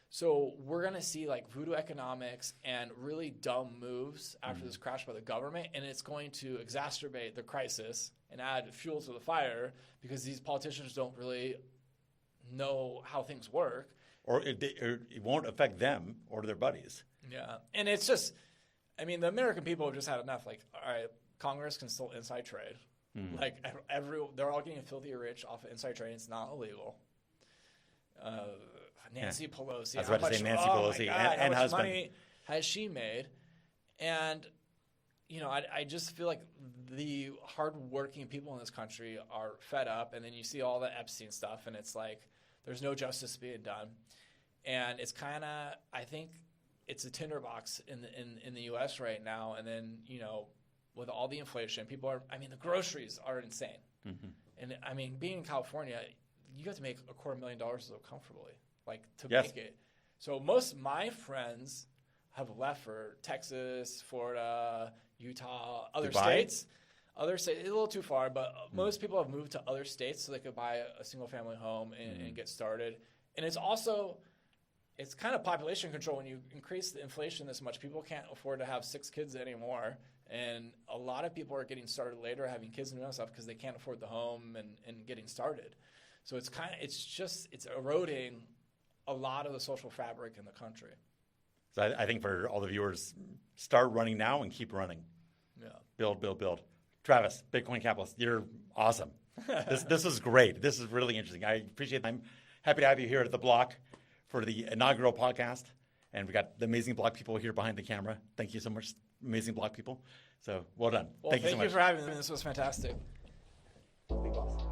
Speaker 2: So we're going to see like voodoo economics and really dumb moves after this crash by the government, and it's going to exacerbate the crisis and add fuel to the fire because these politicians don't really know how things work.
Speaker 1: Or it won't affect them or their buddies.
Speaker 2: Yeah, and it's just, I mean, the American people have just had enough. Like, all right, Congress can still inside trade. Like, they're all getting filthy rich off of inside trade. It's not illegal. Nancy Pelosi.
Speaker 1: I was about to say Nancy Pelosi and
Speaker 2: how much
Speaker 1: husband.
Speaker 2: money has she made? And, you know, I just feel like the hardworking people in this country are fed up. And then you see all the Epstein stuff, and it's like there's no justice being done. And it's kind of, I think it's a tinderbox in the U.S. right now. And then, you know, with all the inflation, people are, I mean, the groceries are insane. And, I mean, being in California, you have to make $250,000 to live comfortably. Like, to make it. So most of my friends have left for Texas, Florida, Utah, other states. Other states, it's a little too far, but most people have moved to other states so they could buy a single-family home and get started. And it's also, it's kind of population control. When you increase the inflation this much, people can't afford to have 6 kids anymore. And a lot of people are getting started later, having kids and stuff because they can't afford the home and getting started. So it's it's eroding a lot of the social fabric in the country.
Speaker 1: So I think for all the viewers, start running now and keep running.
Speaker 2: Yeah.
Speaker 1: Build. Travis, Bitcoin Capitalist, you're awesome. This is great. This is really interesting. I appreciate it. I'm happy to have you here at The Block for the inaugural podcast. And we got the amazing Block people here behind the camera. Thank you so much, amazing Block people. So well done.
Speaker 2: Well,
Speaker 1: thank you so much.
Speaker 2: Thank you for having me. This was fantastic. Big boss.